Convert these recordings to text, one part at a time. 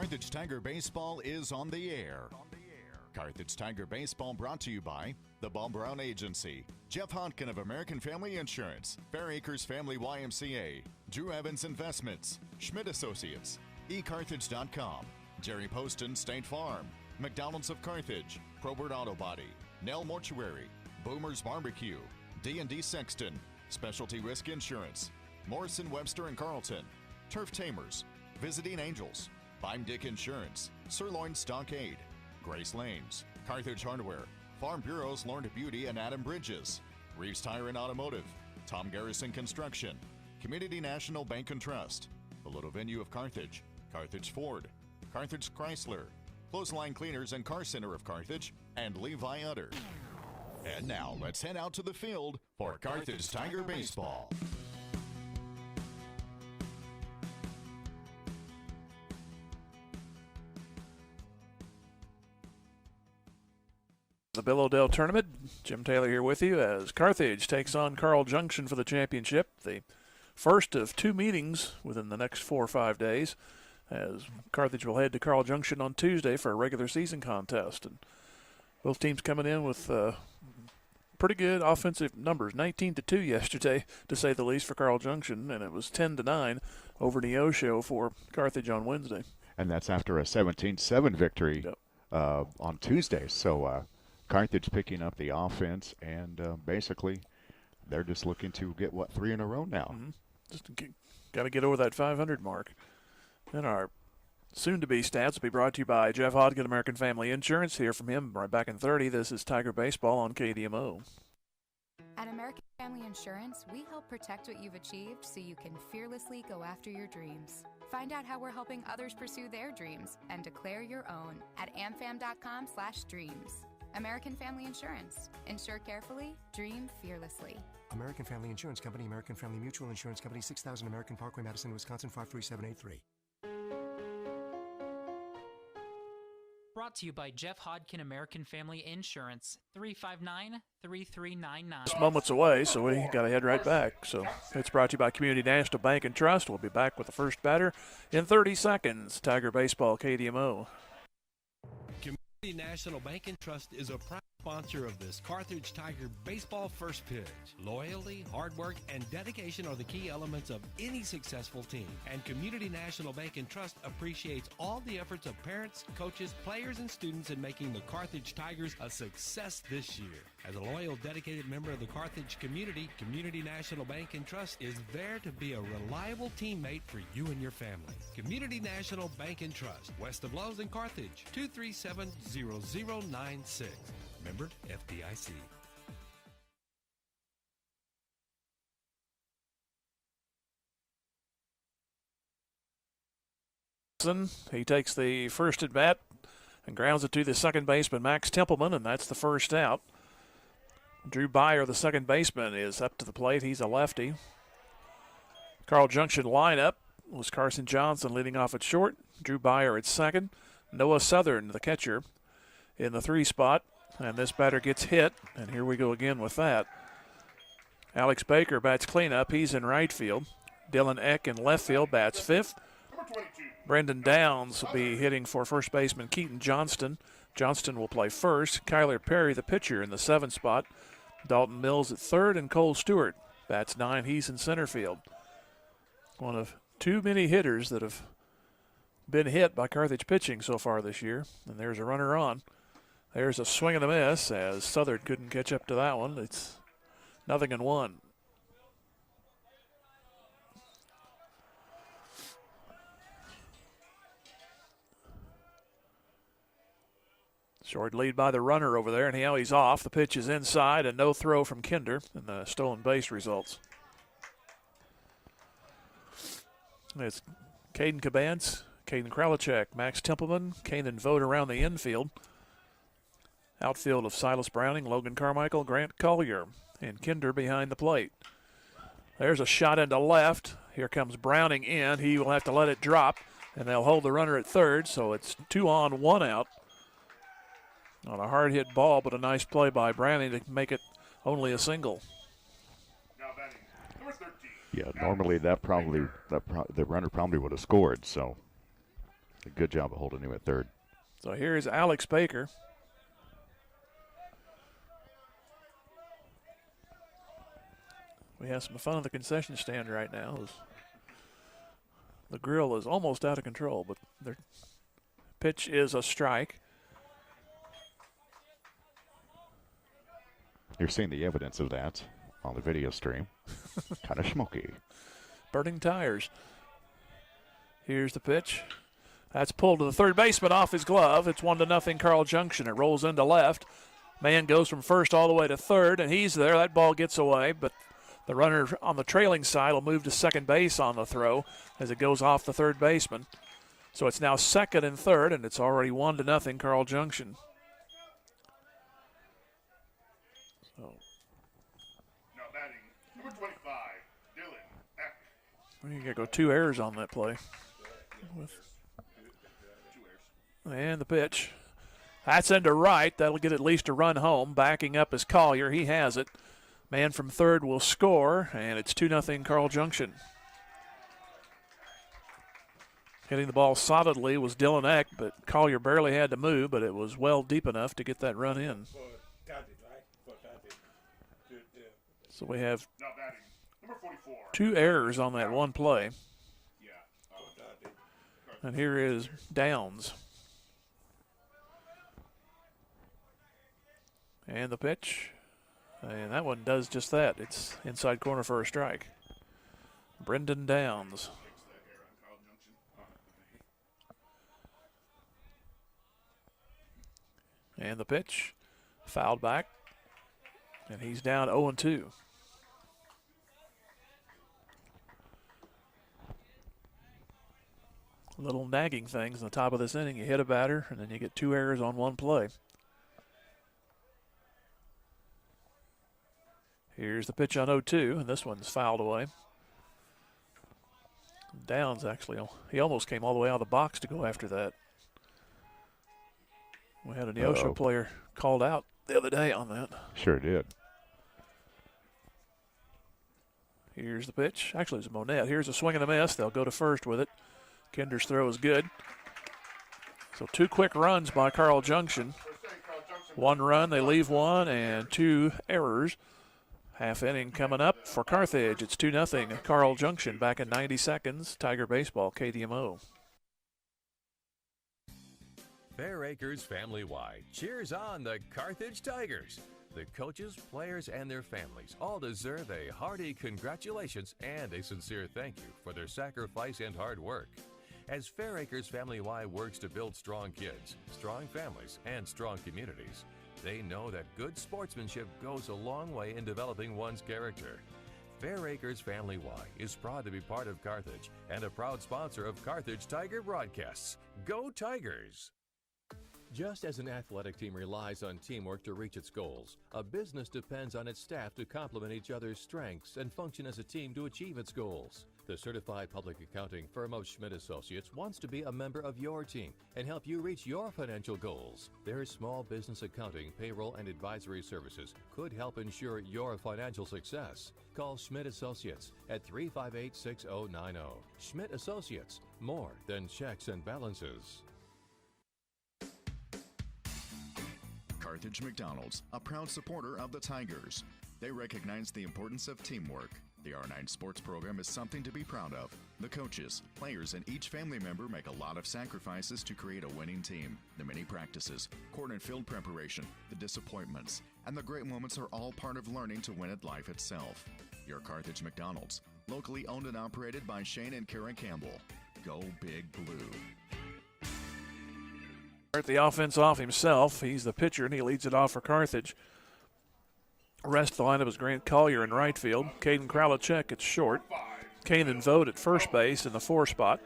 Carthage Tiger Baseball is on the air. Carthage Tiger Baseball brought to you by the Bob Brown Agency, Jeff Hodkin of American Family Insurance, Fair Acres Family YMCA, Drew Evans Investments, Schmidt Associates, eCarthage.com, Jerry Poston State Farm, McDonald's of Carthage, Probert Auto Body, Nell Mortuary, Boomer's Barbecue, D&D Sexton, Specialty Risk Insurance, Morrison Webster and Carlton, Turf Tamers, Visiting Angels, Bime Dick Insurance, Sirloin Stockade, Grace Lanes, Carthage Hardware, Farm Bureaus Lorna Beauty and Adam Bridges, Reeves Tire and Automotive, Tom Garrison Construction, Community National Bank and Trust, the Little Venue of Carthage, Carthage Ford, Carthage Chrysler, Clothesline Cleaners and Car Center of Carthage, and Levi Utter. And now let's head out to the field for Carthage Tiger Baseball. The Bill O'Dell Tournament. Jim Taylor here with you as Carthage takes on Carl Junction for the championship. The first of two meetings within the next 4 or 5 days, as Carthage will head to Carl Junction on Tuesday for a regular season contest. And both teams coming in with pretty good offensive numbers. 19-2 yesterday, to say the least, for Carl Junction, and it was 10-9 over Neosho for Carthage on Wednesday. And that's after a 17-7 victory on Tuesday. So Carthage picking up the offense, and basically they're just looking to get, 3 in a row now? Mm-hmm. Just got to get over that 500 mark. And our soon-to-be stats will be brought to you by Jeff Hodkin, American Family Insurance. Hear from him right back in 30. This is Tiger Baseball on KDMO. At American Family Insurance, we help protect what you've achieved so you can fearlessly go after your dreams. Find out how we're helping others pursue their dreams and declare your own at amfam.com/dreams. American Family Insurance. Insure carefully, dream fearlessly. American Family Insurance Company, American Family Mutual Insurance Company, 6000 American Parkway, Madison, Wisconsin, 53783. Brought to you by Jeff Hodkin, American Family Insurance, 359-3399. Just moments away, so we got to head right back. So it's brought to you by Community National Bank and Trust. We'll be back with the first batter in 30 seconds. Tiger Baseball, KDMO. Community National Bank and Trust is a proud sponsor of this Carthage Tiger Baseball first pitch. Loyalty, hard work, and dedication are the key elements of any successful team. And Community National Bank and Trust appreciates all the efforts of parents, coaches, players, and students in making the Carthage Tigers a success this year. As a loyal, dedicated member of the Carthage community, Community National Bank and Trust is there to be a reliable teammate for you and your family. Community National Bank and Trust, west of Lowe's in Carthage, 237-0096. Member FDIC. He takes the first at bat and grounds it to the second baseman, Max Templeman, and that's the first out. Drew Byer, the second baseman, is up to the plate. He's a lefty. Carl Junction lineup was Carson Johnson leading off at short, Drew Byer at second, Noah Southern, the catcher, in the 3 spot. And this batter gets hit, and here we go again with that. Alex Baker bats cleanup. He's in right field. Dylan Eck in left field bats 5th. Brendan Downs will be hitting for first baseman Keaton Johnston. Johnston will play first. Kyler Perry, the pitcher, in the 7th spot. Dalton Mills at 3rd, and Cole Stewart bats 9. He's in center field. One of too many hitters that have been hit by Carthage pitching so far this year. And there's a runner on. There's a swing and a miss as Southern couldn't catch up to that one. It's 0-1. Short lead by the runner over there, and now he's off. The pitch is inside, and no throw from Kinder, and the stolen base results. It's Caden Cabance, Caden Kralichek, Max Templeman, Kanan Vogt around the infield. Outfield of Silas Browning, Logan Carmichael, Grant Collier, and Kinder behind the plate. There's a shot into left. Here comes Browning in. He will have to let it drop, and they'll hold the runner at 3rd, so it's 2 on, 1 out. On a hard hit ball, but a nice play by Browning to make it only a single. Yeah, normally the runner probably would have scored, so A good job of holding him at third. So here's Alex Baker. We have some fun at the concession stand right now. The grill is almost out of control, but their pitch is a strike. You're seeing the evidence of that on the video stream. Kind of smoky. Burning tires. Here's the pitch. That's pulled to the third baseman off his glove. It's 1-0 Carl Junction. It rolls into left. Man goes from first all the way to third, and he's there. That ball gets away, but the runner on the trailing side will move to second base on the throw as it goes off the third baseman. So it's now second and third, and it's already 1-0 Carl Junction. So now batting, number 25, Dylan Eck. you got to go 2 errors on that play. And the pitch. That's into right. That'll get at least a run home. Backing up is Collier. He has it. Man from third will score, and it's 2-0 Carl Junction. Hitting the ball solidly was Dylan Eck, but Collier barely had to move, but it was well deep enough to get that run in. So we have 2 errors on that one play. And here is Downs. And the pitch. And that one does just that. It's inside corner for a strike. Brendan Downs. And the pitch. Fouled back. And he's down 0-2. Little nagging things on the top of this inning. You hit a batter, and then you get 2 errors on one play. Here's the pitch on 0-2, and this one's fouled away. Downs actually, he almost came all the way out of the box to go after that. We had a Neosho player called out the other day on that. Sure did. Here's the pitch. Actually, it's a Monette. Here's a swing and a miss. They'll go to first with it. Kinder's throw is good. So 2 quick runs by Carl Junction. 1 run, they leave 1, and 2 errors. Half inning coming up for Carthage. It's 2-0 Carl Junction. Back in 90 seconds. Tiger Baseball, KDMO. Fair Acres family-wide cheers on the Carthage Tigers. The coaches, players, and their families all deserve a hearty congratulations and a sincere thank you for their sacrifice and hard work. As Fair Acres family-wide works to build strong kids, strong families, and strong communities, they know that good sportsmanship goes a long way in developing one's character. Fair Acres Family Y is proud to be part of Carthage and a proud sponsor of Carthage Tiger broadcasts. Go Tigers! Just as an athletic team relies on teamwork to reach its goals, a business depends on its staff to complement each other's strengths and function as a team to achieve its goals. The certified public accounting firm of Schmidt Associates wants to be a member of your team and help you reach your financial goals. Their small business accounting, payroll, and advisory services could help ensure your financial success. Call Schmidt Associates at 358-6090. Schmidt Associates, more than checks and balances. Carthage McDonald's, a proud supporter of the Tigers. They recognize the importance of teamwork. The R9 sports program is something to be proud of. The coaches, players, and each family member make a lot of sacrifices to create a winning team. The many practices, court and field preparation, the disappointments, and the great moments are all part of learning to win at life itself. Your Carthage McDonald's, locally owned and operated by Shane and Karen Campbell. Go Big Blue. Start the offense off himself. He's the pitcher, and he leads it off for Carthage. Rest of the lineup is Grant Collier in right field. Caden Kralichek at short. Kanan Vogt at first base in the 4 spot.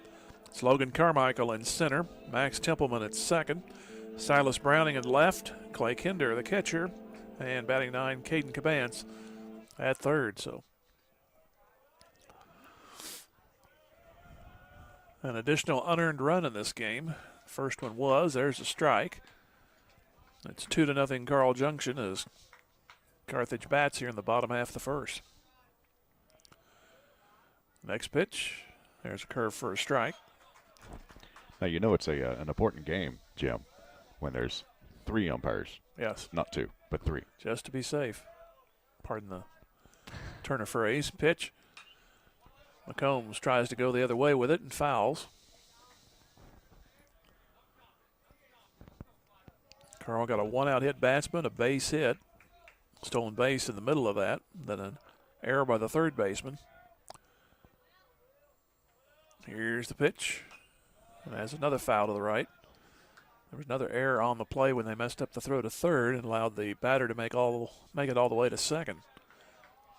It's Logan Carmichael in center. Max Templeman at second. Silas Browning at left. Clay Kinder, the catcher. And batting 9, Caden Cabance at third. So an additional unearned run in this game. First one was, there's a strike. It's 2-0 Carl Junction as Carthage bats here in the bottom half of the first. Next pitch, there's a curve for a strike. Now, you know it's an important game, Jim, when there's 3 umpires. Yes. Not 2, but 3. Just to be safe. Pardon the turn of phrase. Pitch. McCombs tries to go the other way with it and fouls. Carl got a 1-out hit batsman, a base hit. Stolen base in the middle of that. Then an error by the third baseman. Here's the pitch. And has another foul to the right. There was another error on the play when they messed up the throw to third and allowed the batter to make it all the way to second.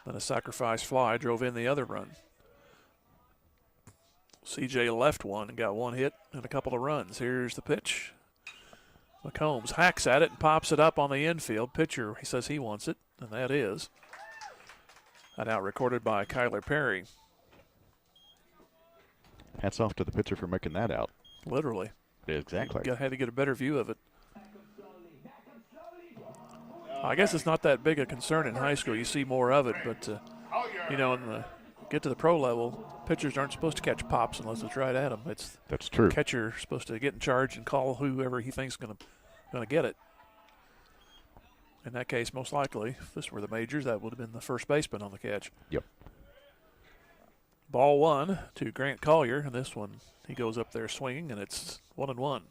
Then a sacrifice fly drove in the other run. CJ left one and got 1 hit and a couple of runs. Here's the pitch. McCombs hacks at it and pops it up on the infield. Pitcher, he says he wants it, and that is an out recorded by Kyler Perry. Hats off to the pitcher for making that out. Literally. Exactly. Had to get a better view of it. I guess it's not that big a concern in high school. You see more of it, but, get to the pro level, pitchers aren't supposed to catch pops unless it's right at them. That's true. The catcher supposed to get in charge and call whoever he thinks is going to get it. In that case, most likely, if this were the majors, that would have been the first baseman on the catch. Yep. Ball 1 to Grant Collier, and this one, he goes up there swinging, and it's 1-1.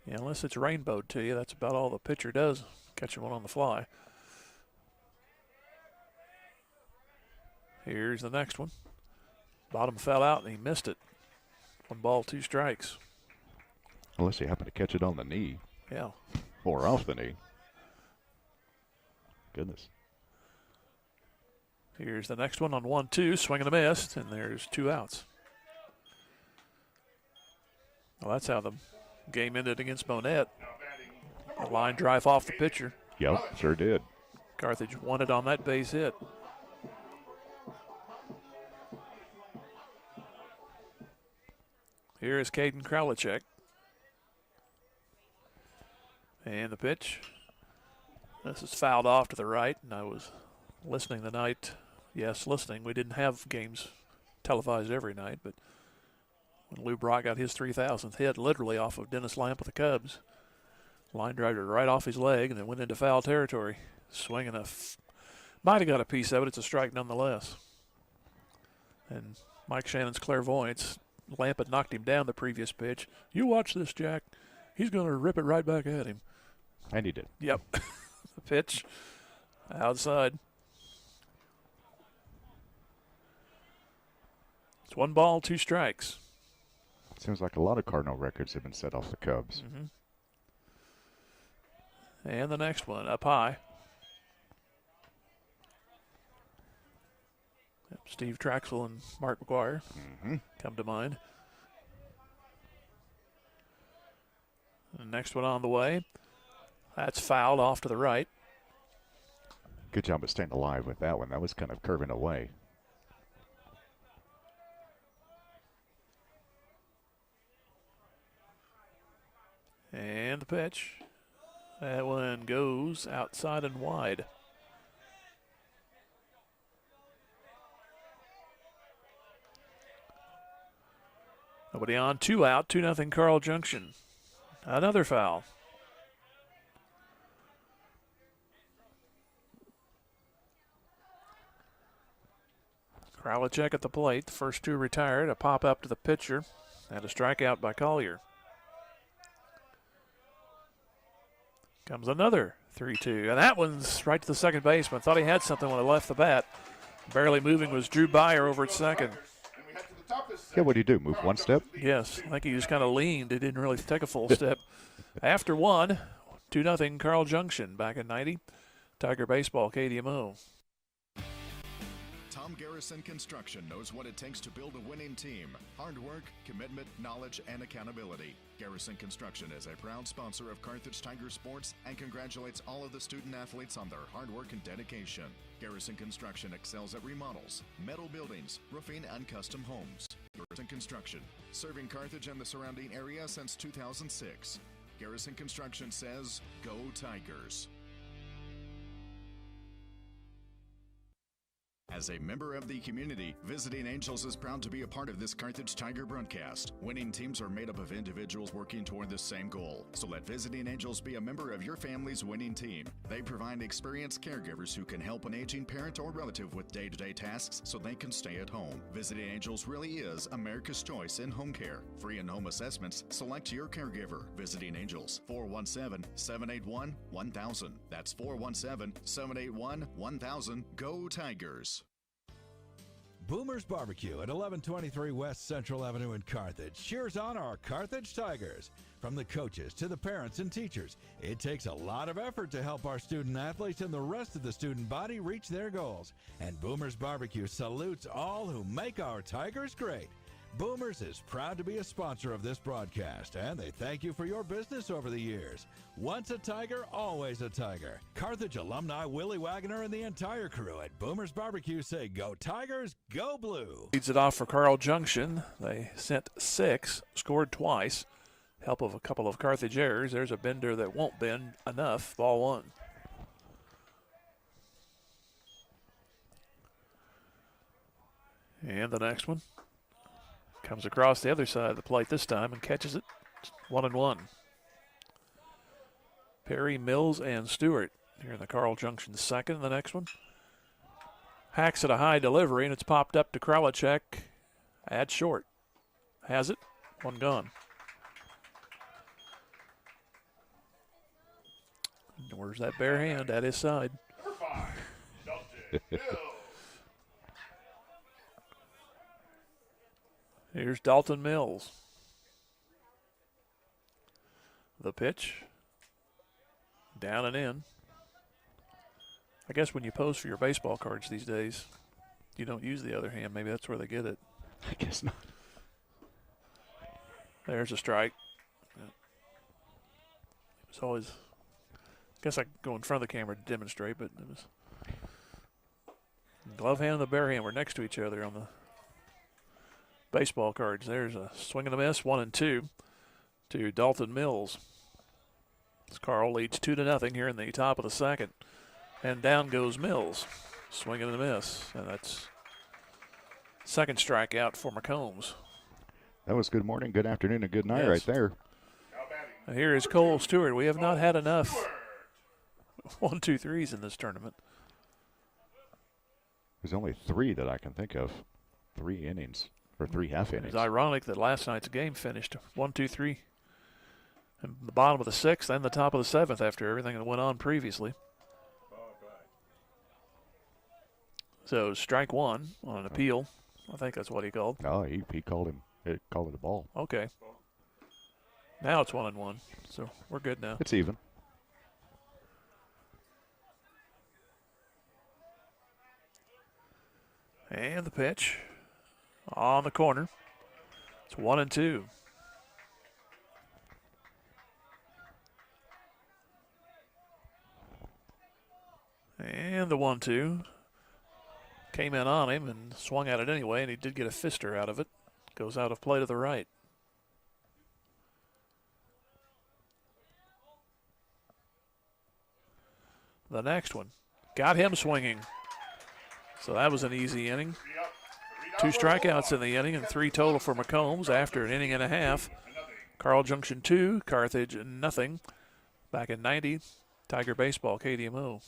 Yeah, unless it's rainbowed to you, that's about all the pitcher does, catching one on the fly. Here's the next one. Bottom fell out, and he missed it. 1 ball, 2 strikes. Unless he happened to catch it on the knee. Yeah. Or off the knee. Goodness. Here's the next one on 1-2, swing and a miss, and there's 2 outs. Well, that's how the game ended against Monette. A line drive off the pitcher. Yep, sure did. Carthage won it on that base hit. Here is Caden Kralichek. And the pitch. This is fouled off to the right, and I was listening the night. Yes, listening. We didn't have games televised every night, but when Lou Brock got his 3,000th hit, literally off of Dennis Lamp of the Cubs, line drive it right off his leg, and it went into foul territory. Swinging might have got a piece of it. It's a strike nonetheless. And Mike Shannon's clairvoyance, Lamp had knocked him down the previous pitch. You watch this, Jack. He's going to rip it right back at him. And he did. Yep. The pitch outside. It's 1 ball, 2 strikes. Seems like a lot of Cardinal records have been set off the Cubs. Mm-hmm. And the next one up high. Yep, Steve Traxel and Mark McGuire come to mind. The next one on the way. That's fouled off to the right. Good job of staying alive with that one. That was kind of curving away. And the pitch. That one goes outside and wide. Nobody on, 2 out, 2-0 Carl Junction. Another foul. Kralichek at the plate. The first 2 retired. A pop up to the pitcher. And a strikeout by Collier. Comes another 3-2. And that one's right to the second baseman. Thought he had something when it left the bat. Barely moving was Drew Byer over at second. Yeah, what do you do? Move 1 step? Yes, I think he just kind of leaned. He didn't really take a full step. After 1, 2-0 Carl Junction back in 90. Tiger Baseball, KDMO. Tom Garrison Construction knows what it takes to build a winning team. Hard work, commitment, knowledge, and accountability. Garrison Construction is a proud sponsor of Carthage Tiger Sports and congratulates all of the student athletes on their hard work and dedication. Garrison Construction excels at remodels, metal buildings, roofing, and custom homes. Garrison Construction, serving Carthage and the surrounding area since 2006. Garrison Construction says, go Tigers. As a member of the community, Visiting Angels is proud to be a part of this Carthage Tiger broadcast. Winning teams are made up of individuals working toward the same goal. So let Visiting Angels be a member of your family's winning team. They provide experienced caregivers who can help an aging parent or relative with day-to-day tasks so they can stay at home. Visiting Angels really is America's choice in home care. Free in-home assessments. Select your caregiver. Visiting Angels. 417-781-1000. That's 417-781-1000. Go Tigers. Boomer's Barbecue at 1123 West Central Avenue in Carthage cheers on our Carthage Tigers. From the coaches to the parents and teachers, it takes a lot of effort to help our student athletes and the rest of the student body reach their goals. And Boomer's Barbecue salutes all who make our Tigers great. Boomers is proud to be a sponsor of this broadcast, and they thank you for your business over the years. Once a Tiger, always a Tiger. Carthage alumni Willie Wagner and the entire crew at Boomers Barbecue say, go Tigers, go blue. Leads it off for Carl Junction. They sent 6, scored twice. Help of a couple of Carthage errors. There's a bender that won't bend enough. Ball 1. And the next one comes across the other side of the plate this time and catches it. 1-1. Perry, Mills, and Stewart here in the Carl Junction second. The next one hacks at a high delivery, and it's popped up to Kralichek at short. Has it. 1 gone. Where's that bare hand? At his side. Number 5, Dalton Mills. Here's Dalton Mills. The pitch. Down and in. I guess when you pose for your baseball cards these days, you don't use the other hand. Maybe that's where they get it. I guess not. There's a strike. It was always, I guess I could go in front of the camera to demonstrate, but it was glove hand and the bare hand were next to each other on the baseball cards. There's a swing and a miss, 1-2 to Dalton Mills. As Carl leads 2-0 here in the top of the second. And down goes Mills. Swing and a miss. And that's second strikeout for McCombs. That was good morning, good afternoon, and good night Yes. right there. Now here is Cole Stewart. We have not had enough 1-2-3s in this tournament. There's only 3 that I can think of. 3 innings, or 3 half innings. It's ironic that last night's game finished 1-2-3 in the bottom of the 6th and the top of the 7th after everything that went on previously. So strike 1 on an appeal. I think that's what he called. Oh, he called it a ball. Okay. Now it's 1-1, so we're good now. It's even. And the pitch on the corner. It's 1-2. And the 1-2 came in on him and swung at it anyway, and he did get a fister out of it. Goes out of play to the right. The next one got him swinging. So that was an easy inning. 2 strikeouts in the inning and 3 total for McCombs after an inning and a half. Carl Junction 2, Carthage nothing. Back in 90, Tiger Baseball, KDMO.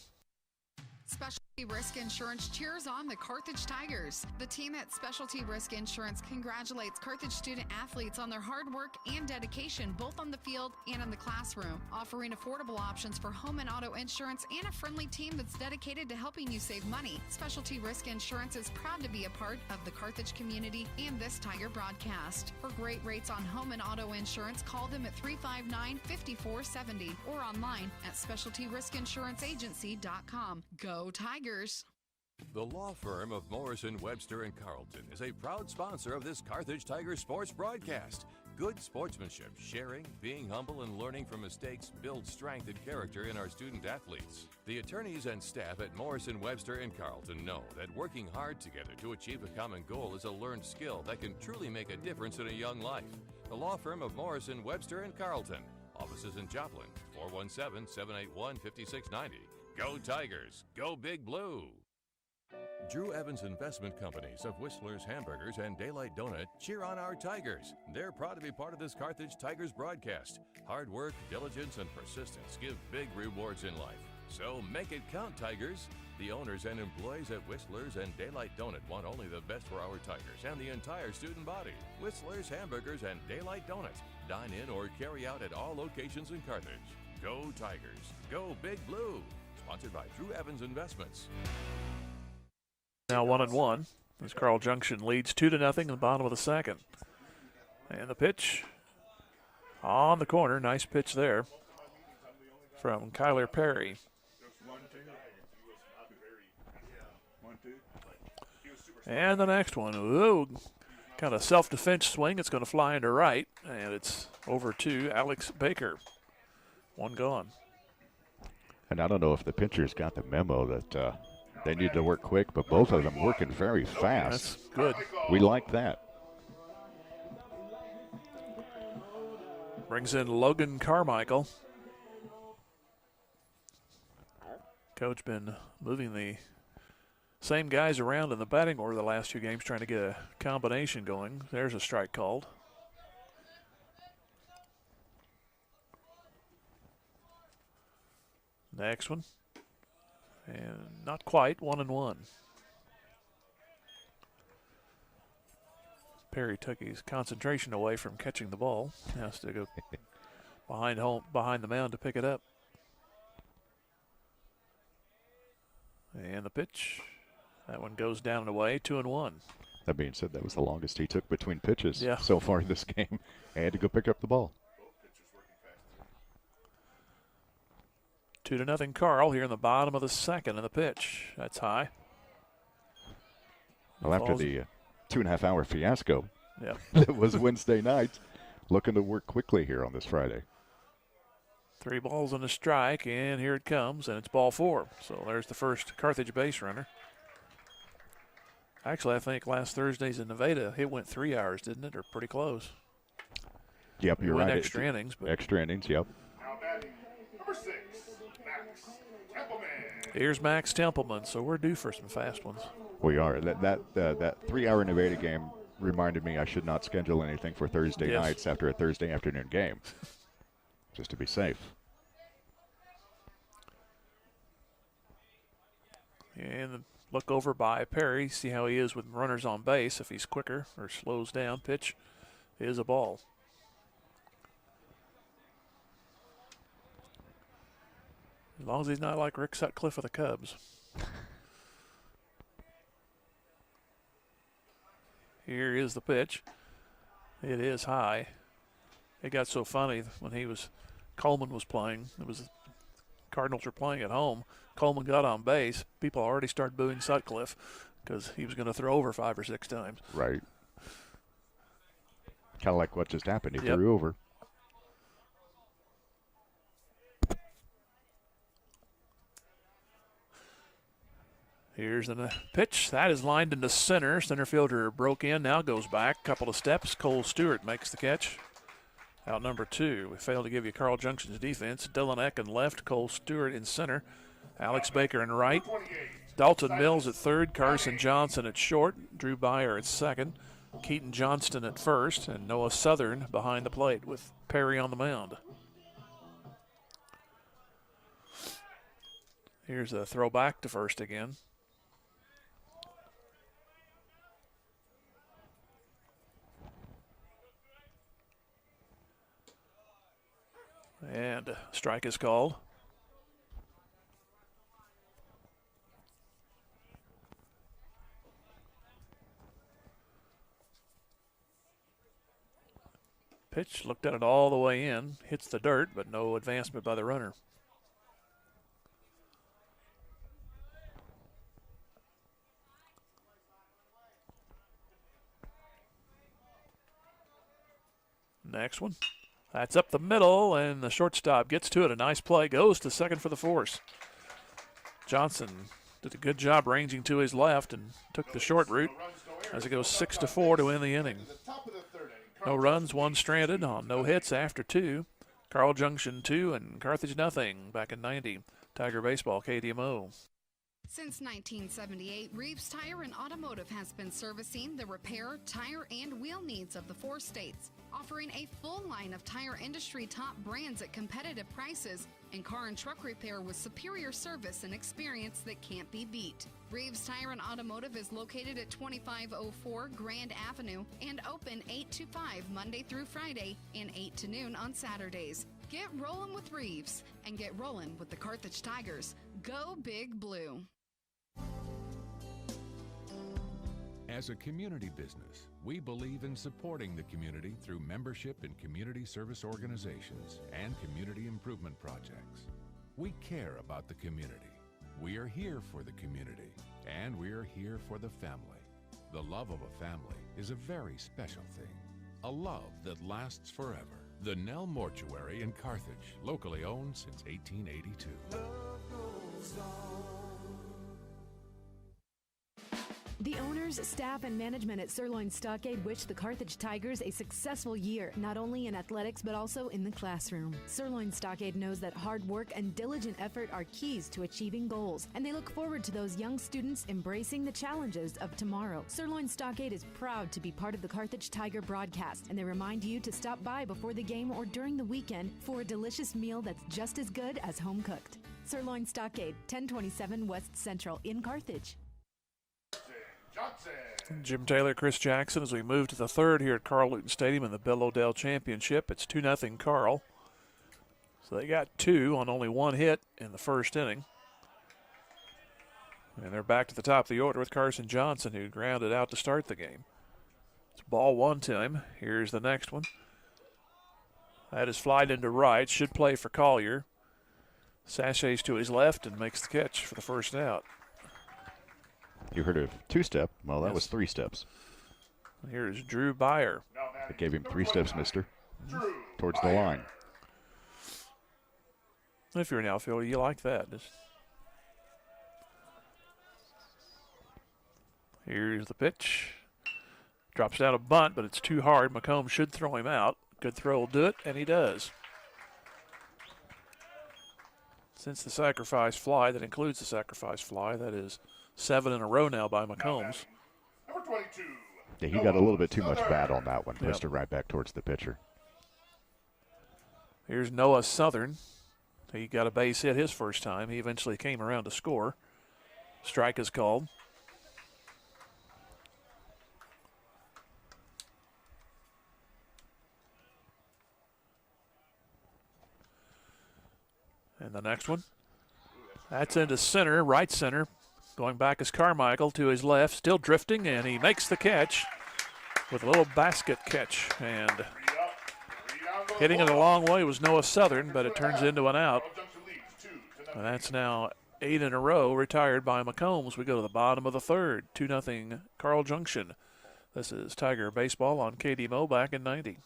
Specialty Risk Insurance cheers on the Carthage Tigers. The team at Specialty Risk Insurance congratulates Carthage student athletes on their hard work and dedication, both on the field and in the classroom, offering affordable options for home and auto insurance and a friendly team that's dedicated to helping you save money. Specialty Risk Insurance is proud to be a part of the Carthage community and this Tiger broadcast. For great rates on home and auto insurance, call them at 359-5470 or online at specialtyriskinsuranceagency.com. Go Tigers! The law firm of Morrison, Webster & Carlton is a proud sponsor of this Carthage Tiger sports broadcast. Good sportsmanship, sharing, being humble, and learning from mistakes build strength and character in our student athletes. The attorneys and staff at Morrison, Webster & Carlton know that working hard together to achieve a common goal is a learned skill that can truly make a difference in a young life. The law firm of Morrison, Webster & Carlton. Offices in Joplin, 417-781-5690. Go Tigers, go Big Blue. Drew Evans Investment Companies of Whistler's Hamburgers and Daylight Donut cheer on our Tigers. They're proud to be part of this Carthage Tigers broadcast. Hard work, diligence, and persistence give big rewards in life. So make it count, Tigers. The owners and employees at Whistler's and Daylight Donut want only the best for our Tigers and the entire student body. Whistler's Hamburgers and Daylight Donut. Dine in or carry out at all locations in Carthage. Go Tigers. Go Big Blue. Sponsored by Drew Evans Investments. Now 1-1 as Carl Junction leads 2-0 in the bottom of the second. And the pitch on the corner. Nice pitch there from Kyler Perry. And the next one, ooh, kind of self-defense swing. It's going to fly into right, and it's over to Alex Baker. One gone. And I don't know if the pitchers got the memo that they need to work quick, but both of them working very fast. That's good. We like that. Brings in Logan Carmichael. Coach been moving the same guys around in the batting order the last few games, trying to get a combination going. There's a strike called. Next one. And not quite, 1-1. Perry took his concentration away from catching the ball. Has to go behind the mound to pick it up. And the pitch. That one goes down and away, 2-1. That being said, that was the longest he took between pitches Yeah. so far in this game. I had to go pick up the ball. 2-0 Carl here in the bottom of the second, and the pitch. That's high. Well, after the 2.5-hour fiasco yep. that was Wednesday night, looking to work quickly here on this Friday. 3 balls and a strike, and here it comes, and it's ball 4. So there's the first Carthage base runner. Actually, I think last Thursday's in Nevada, it went 3 hours, didn't it? Or pretty close. Yep, you're right. Extra innings. But extra innings, yep. Now batting number 6, Max Templeman. Here's Max Templeman, so we're due for some fast ones. We are. That 3-hour Nevada game reminded me I should not schedule anything for Thursday nights after a Thursday afternoon game, just to be safe. And the look over by Perry, see how he is with runners on base, if he's quicker or slows down. Pitch is a ball. As long as he's not like Rick Sutcliffe of the Cubs. Here is the pitch. It is high. It got so funny when Coleman was playing. Cardinals were playing at home. Coleman got on base. People already started booing Sutcliffe because he was going to throw over 5 or 6 times. Right. Kind of like what just happened. He Yep. threw over. Here's the pitch. That is lined into center. Center fielder broke in, now goes back. Couple of steps. Cole Stewart makes the catch. Out number 2. We failed to give you Carl Junction's defense. Dylan Eck in left, Cole Stewart in center. Alex Baker in right. Dalton Mills at third. Carson Johnson at short. Drew Byer at second. Keaton Johnston at first. And Noah Southern behind the plate with Perry on the mound. Here's a throw back to first again. And a strike is called. Pitch, looked at it all the way in, hits the dirt, but no advancement by the runner. Next one. That's up the middle, and the shortstop gets to it. A nice play, goes to second for the force. Johnson did a good job ranging to his left and took the short route as it goes 6-4 to end the inning. No runs, 1 stranded on no hits after 2. Carl Junction 2 and Carthage nothing back in 90. Tiger Baseball, KDMO. Since 1978, Reeves Tire and Automotive has been servicing the repair, tire, and wheel needs of the 4 states, offering a full line of tire industry top brands at competitive prices and car and truck repair with superior service and experience that can't be beat. Reeves Tire and Automotive is located at 2504 Grand Avenue and open 8 to 5 Monday through Friday and 8 to noon on Saturdays. Get rolling with Reeves and get rolling with the Carthage Tigers. Go Big Blue. As a community business, we believe in supporting the community through membership in community service organizations and community improvement projects. We care about the community. We are here for the community, and we are here for the family. The love of a family is a very special thing, a love that lasts forever. The Nell Mortuary in Carthage, locally owned since 1882. Love goes on. The owners, staff, and management at Sirloin Stockade wish the Carthage Tigers a successful year, not only in athletics but also in the classroom. Sirloin Stockade knows that hard work and diligent effort are keys to achieving goals, and they look forward to those young students embracing the challenges of tomorrow. Sirloin Stockade is proud to be part of the Carthage Tiger broadcast, and they remind you to stop by before the game or during the weekend for a delicious meal that's just as good as home cooked. Sirloin Stockade, 1027 West Central in Carthage. Junction. Jim Taylor, Chris Jackson, as we move to the third here at Carl Luton Stadium in the Bill O'Dell Championship. It's 2-0 Carl. So they got 2 on only 1 hit in the first inning. And they're back to the top of the order with Carson Johnson, who grounded out to start the game. It's ball 1 to him. Here's the next one. That is flied into right. Should play for Collier. Sachets to his left and makes the catch for the first out. You heard of 2-step? Well, that was 3 steps. Here's Drew Byer. It gave him 3 steps, mister. Towards the line. If you're an outfielder, you like that. Here's the pitch. Drops down a bunt, but it's too hard. McComb should throw him out. Good throw will do it, and he does. Since the sacrifice fly, that includes the sacrifice fly, that is 7 in a row now by McCombs. Number 22. Yeah, he got a little bit too much bat on that one. Missed it right back towards the pitcher. Here's Noah Southern. He got a base hit his first time. He eventually came around to score. Strike is called. And the next one. That's into center, right center. Going back is Carmichael to his left, still drifting, and he makes the catch with a little basket catch. And hitting it a long way was Noah Southern, but it turns into an out. And that's now 8 in a row, retired by McCombs. We go to the bottom of the third, 2-0 Carl Junction. This is Tiger Baseball on KDMO back in 90.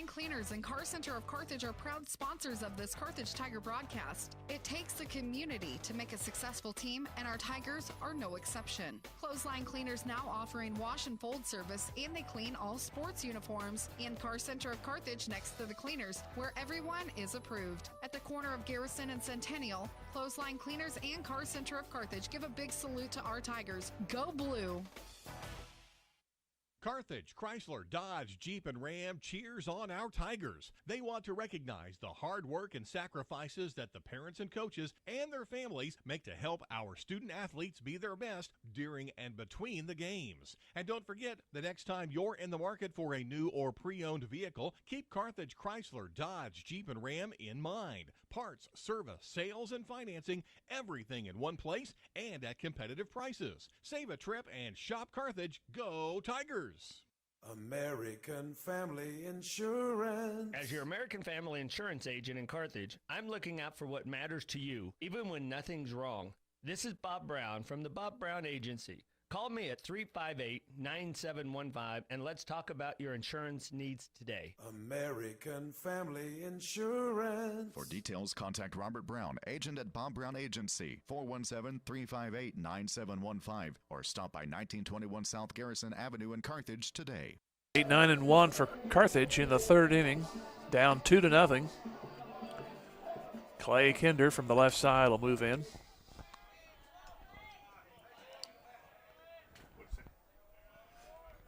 Cleaners and Car Center of Carthage are proud sponsors of this Carthage Tiger broadcast. It takes the community to make a successful team, and our Tigers are no exception. Clothesline Cleaners now offering wash and fold service, and they clean all sports uniforms. And Car Center of Carthage next to the Cleaners, where everyone is approved. At the corner of Garrison and Centennial, Clothesline Cleaners and Car Center of Carthage give a big salute to our Tigers. Go Blue! Carthage, Chrysler, Dodge, Jeep, and Ram cheers on our Tigers. They want to recognize the hard work and sacrifices that the parents and coaches and their families make to help our student athletes be their best during and between the games. And don't forget, the next time you're in the market for a new or pre-owned vehicle, keep Carthage, Chrysler, Dodge, Jeep, and Ram in mind. Parts, service, sales, and financing, everything in one place and at competitive prices. Save a trip and shop Carthage. Go Tigers! American Family Insurance. As your American Family Insurance agent in Carthage, I'm looking out for what matters to you, even when nothing's wrong. This is Bob Brown from the Bob Brown Agency. Call me at 358-9715 and let's talk about your insurance needs today. American Family Insurance. For details, contact Robert Brown, agent at Bob Brown Agency, 417-358-9715, or stop by 1921 South Garrison Avenue in Carthage today. 8-9-1 for Carthage in the third inning, down 2-0. Clay Kinder from the left side will move in.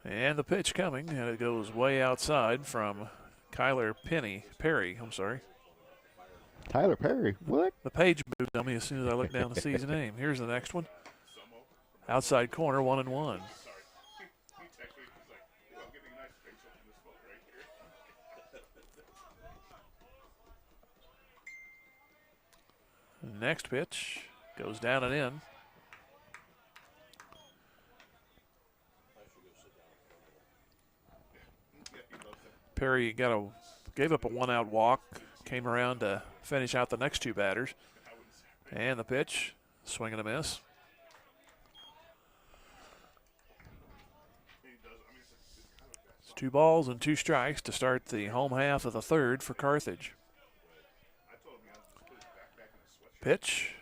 And the pitch coming, and it goes way outside from Kyler Perry. Tyler Perry, what? The page moved on me as soon as I looked down to see his name. Here's the next one. Outside corner, 1-1. Next pitch goes down and in. Perry gave up a one-out walk, came around to finish out the next two batters. And the pitch, swing and a miss. It's 2 balls and 2 strikes to start the home half of the third for Carthage. Pitch,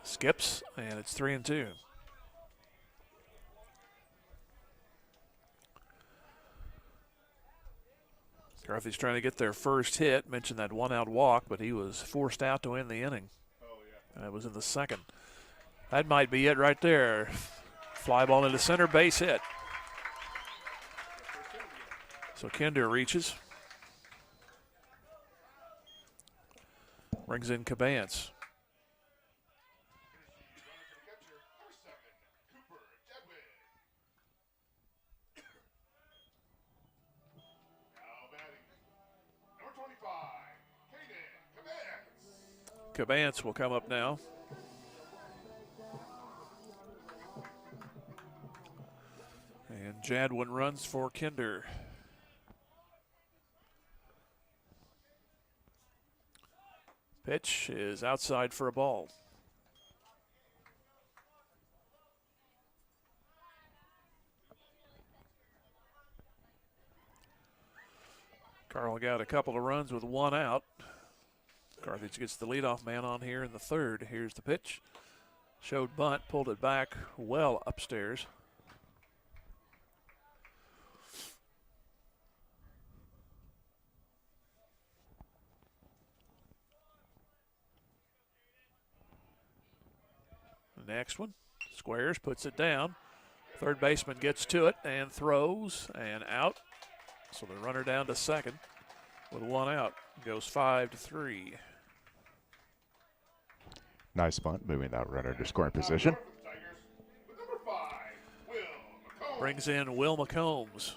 skips, and it's 3-2. Carthage trying to get their first hit. Mentioned that one-out walk, but he was forced out to end the inning. That was in the second. That might be it right there. Fly ball into center, base hit. So Kinder reaches. Brings in Cabance. Cabance will come up now. And Jadwin runs for Kinder. Pitch is outside for a ball. Carl got a couple of runs with 1 out. Carthage gets the leadoff man on here in the third. Here's the pitch. Showed bunt, pulled it back well upstairs. The next one, squares, puts it down. Third baseman gets to it and throws and out. So the runner down to second with 1 out. Goes 5-3. Nice bunt, moving that runner to scoring position. Brings in Will McCombs.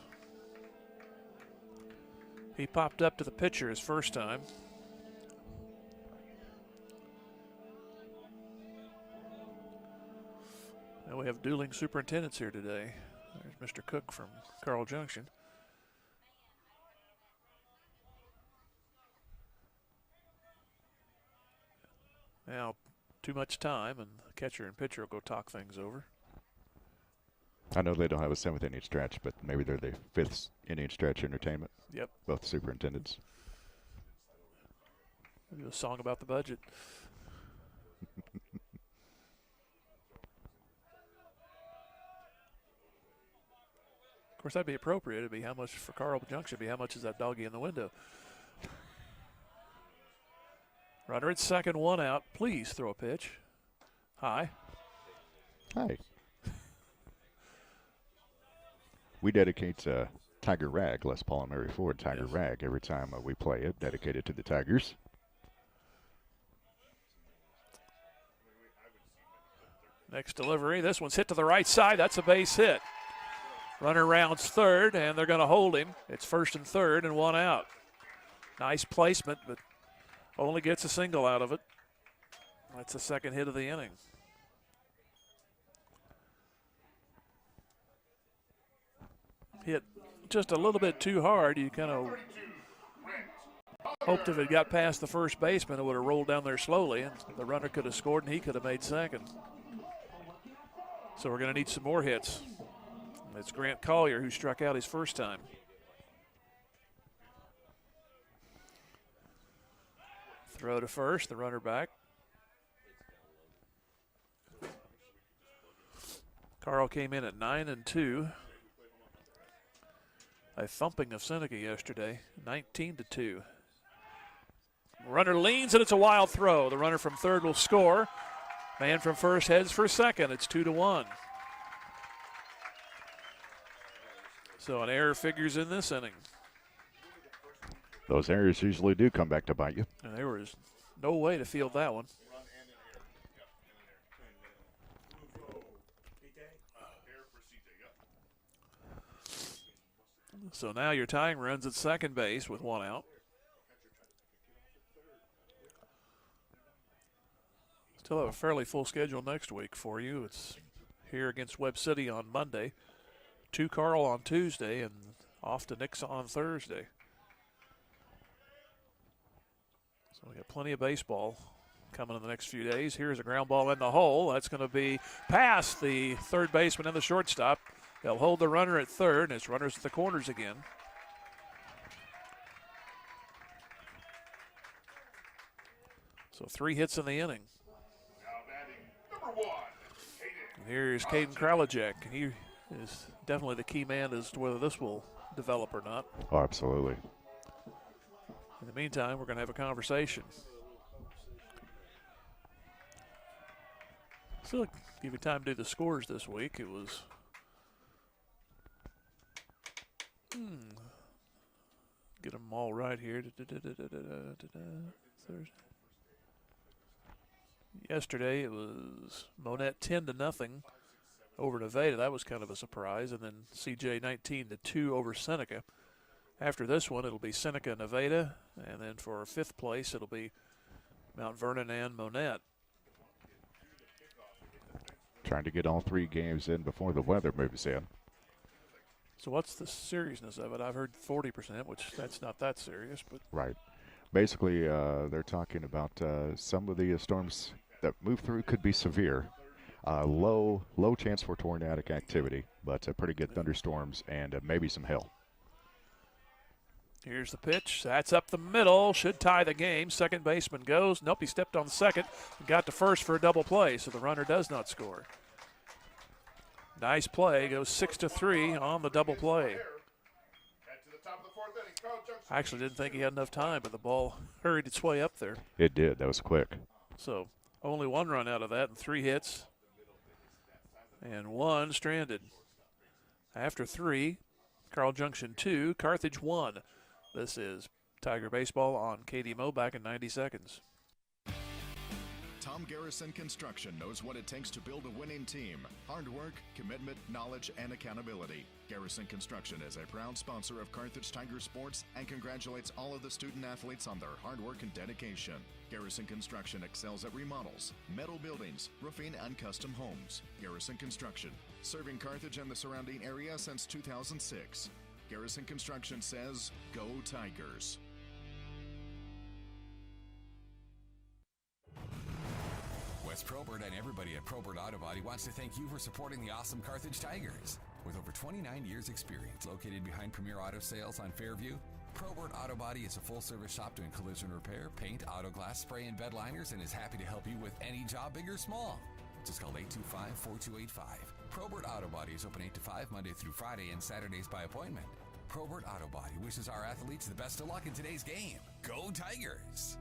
He popped up to the pitcher his first time. Now we have dueling superintendents here today. There's Mr. Cook from Carl Junction. Now, too much time, and the catcher and pitcher will go talk things over. I know they don't have a 7th inning stretch, but maybe they're the 5th inning stretch entertainment. Yep. Both superintendents. We'll do a song about the budget. Of course, that'd be appropriate. It'd be how much for Carl Junction. It'd be how much is that doggy in the window. Runner at second, 1 out. Please throw a pitch. High. Hi. We dedicate Tiger Rag, Les Paul and Mary Ford, Tiger Rag, every time we play it, dedicated to the Tigers. Next delivery. This one's hit to the right side. That's a base hit. Runner rounds third, and they're going to hold him. It's first and third and 1 out. Nice placement, but only gets a single out of it. That's the second hit of the inning. Hit just a little bit too hard. You kind of hoped if it got past the first baseman, it would have rolled down there slowly, and the runner could have scored, and he could have made second. So we're going to need some more hits. It's Grant Collier who struck out his first time. Throw to first, the runner back. Carl came in at 9-2. A thumping of Seneca yesterday, 19-2. Runner leans, and it's a wild throw. The runner from third will score. Man from first heads for second. It's 2-1. So an error figures in this inning. Those errors usually do come back to bite you. And there was no way to field that one. So now your tying runs at second base with one out. Still have a fairly full schedule next week for you. It's here against Webb City on Monday, to Carl on Tuesday, and off to Nixa on Thursday. So we got plenty of baseball coming in the next few days. Here's a ground ball in the hole. That's going to be past the third baseman and the shortstop. They'll hold the runner at third, and it's runners at the corners again. So 3 hits in the inning. And here's Caden Kralajek. He is definitely the key man as to whether this will develop or not. Oh, absolutely. In the meantime, we're going to have a conversation. So give you time to do the scores this week. It was get them all right here. Thursday. Yesterday it was Monette 10-0 over Nevada. That was kind of a surprise. And then CJ 19-2 over Seneca. After this one, it'll be Seneca, Nevada, and then for 5th place, it'll be Mount Vernon and Monette. Trying to get all 3 games in before the weather moves in. So what's the seriousness of it? I've heard 40%, which that's not that serious, but right. Basically, they're talking about some of the storms that move through could be severe. Low chance for tornadic activity, but pretty good thunderstorms and maybe some hail. Here's the pitch. That's up the middle. Should tie the game. Second baseman goes. Nope, he stepped on second and got to first for a double play, so the runner does not score. Nice play. Goes 6-3 on the double play. I actually didn't think he had enough time, but the ball hurried its way up there. It did. That was quick. So only 1 run out of that and 3 hits. And 1 stranded. After 3, Carl Junction 2, Carthage 1. This is Tiger Baseball on KDMO back in 90 seconds. Tom Garrison Construction knows what it takes to build a winning team. Hard work, commitment, knowledge, and accountability. Garrison Construction is a proud sponsor of Carthage Tiger Sports and congratulates all of the student athletes on their hard work and dedication. Garrison Construction excels at remodels, metal buildings, roofing, and custom homes. Garrison Construction, serving Carthage and the surrounding area since 2006. Garrison Construction says, go Tigers. Wes Probert and everybody at Probert Auto Body wants to thank you for supporting the awesome Carthage Tigers. With over 29 years experience located behind Premier Auto Sales on Fairview, Probert Auto Body is a full-service shop doing collision repair, paint, auto glass, spray, and bed liners, and is happy to help you with any job, big or small. Just call 825-4285. Probert Auto Body is open 8 to 5 Monday through Friday and Saturdays by appointment. Probert Auto Body wishes our athletes the best of luck in today's game. Go Tigers!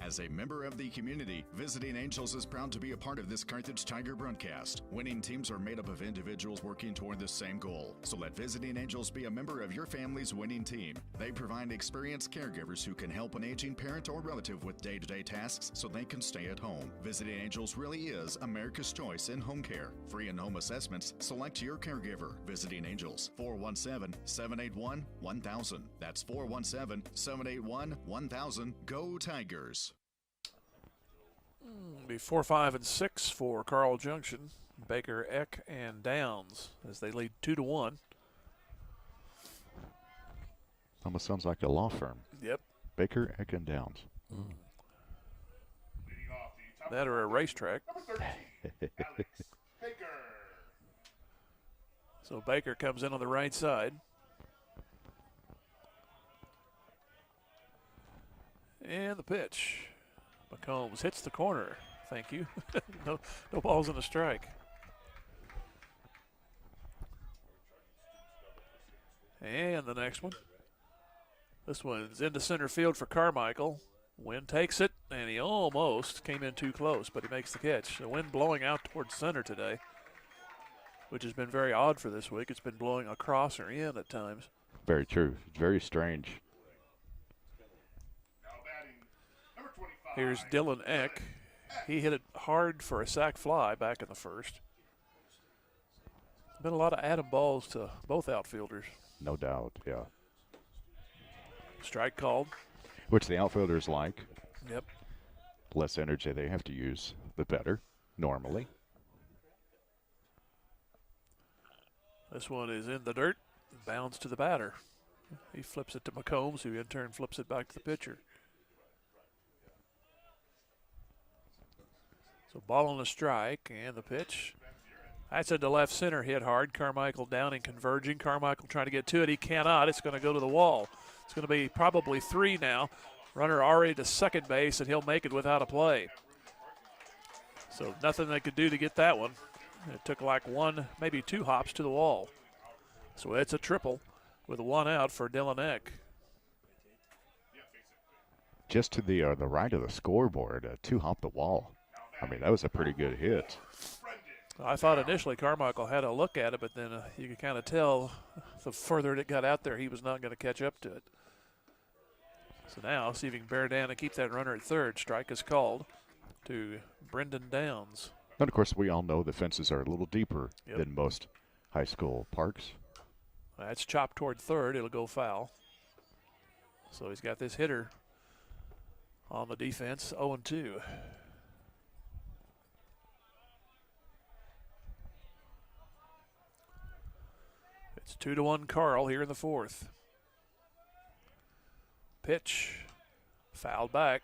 As a member of the community, Visiting Angels is proud to be a part of this Carthage Tiger broadcast. Winning teams are made up of individuals working toward the same goal. So let Visiting Angels be a member of your family's winning team. They provide experienced caregivers who can help an aging parent or relative with day-to-day tasks so they can stay at home. Visiting Angels really is America's choice in home care. Free in-home assessments, select your caregiver. Visiting Angels, 417-781-1000. That's 417-781-1000. Go Tigers! Be 4, 5, and 6 for Carl Junction. Baker, Eck, and Downs as they lead 2-1. Almost sounds like a law firm. Yep. Baker, Eck, and Downs. That or a racetrack. So Baker comes in on the right side. And the pitch. McCombs hits the corner. Thank you. No balls in a strike. And the next one. This one's into center field for Carmichael. Wind takes it, and he almost came in too close, but he makes the catch. The wind blowing out towards center today. which has been very odd for this week. It's been blowing across or in at times. Very true. Very strange. Here's Dylan Eck. He hit it hard for a sac fly back in the first. Been a lot of atom balls to both outfielders. No doubt, yeah. Strike called. Which the outfielders like. Yep. Less energy they have to use, the better, normally. This one is in the dirt. Bounds to the batter. He flips it to McCombs, who in turn flips it back to the pitcher. So ball on a strike, and the pitch. That's into left center, hit hard. Carmichael Downing converging. Carmichael trying to get to it. He cannot. It's going to go to the wall. It's going to be probably 3 now. Runner already to second base, and he'll make it without a play. So nothing they could do to get that one. It took like 1, maybe 2 hops to the wall. So it's a triple with 1 out for Dylan Eck. Just to the right of the scoreboard, 2-hop the wall. I mean, that was a pretty good hit. I thought initially Carmichael had a look at it, but then you could kind of tell the further it got out there, he was not going to catch up to it. So now, see if he can bear down and keep that runner at third. Strike is called to Brendan Downs. And, of course, we all know the fences are a little deeper than most high school parks. That's chopped toward third. It'll go foul. So he's got this hitter on the defense, 0-2. It's 2-1 Carl here in the fourth. Pitch, fouled back.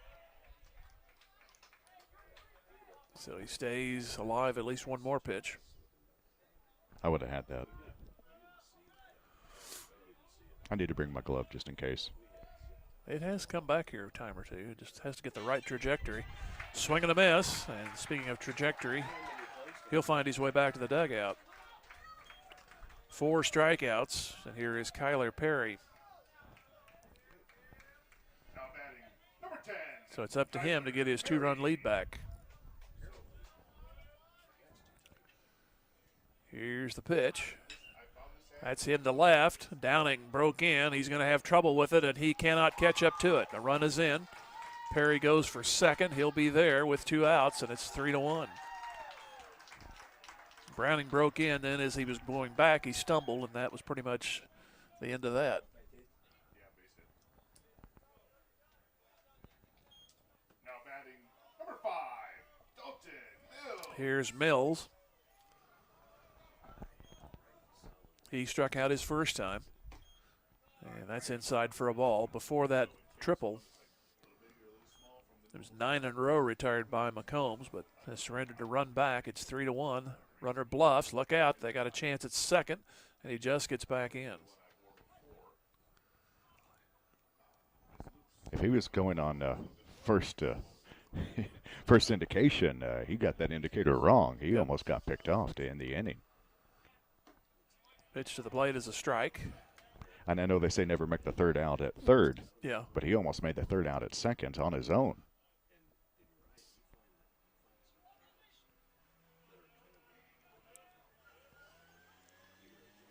So he stays alive at least one more pitch. I would have had that. I need to bring my glove just in case. It has come back here a time or two. It just has to get the right trajectory. Swing and a miss. And speaking of trajectory, he'll find his way back to the dugout. 4 strikeouts, and here is Kyler Perry. So it's up to him to get his 2-run lead back. Here's the pitch. That's in to left. Downing broke in. He's going to have trouble with it, and he cannot catch up to it. The run is in. Perry goes for second. He'll be there with 2 outs, and it's 3-1. Browning broke in, then as he was going back, he stumbled, and that was pretty much the end of that. Now batting number 5, Dalton Mills. Here's Mills. He struck out his first time, and that's inside for a ball. Before that triple, there was 9 in a row retired by McCombs, but has surrendered to run back. It's 3-1. Runner bluffs. Look out. They got a chance at second, and he just gets back in. If he was going on first first indication, he got that indicator wrong. He almost got picked off to end the inning. Pitch to the plate is a strike. And I know they say never make the third out at third. Yeah. But he almost made the third out at second on his own.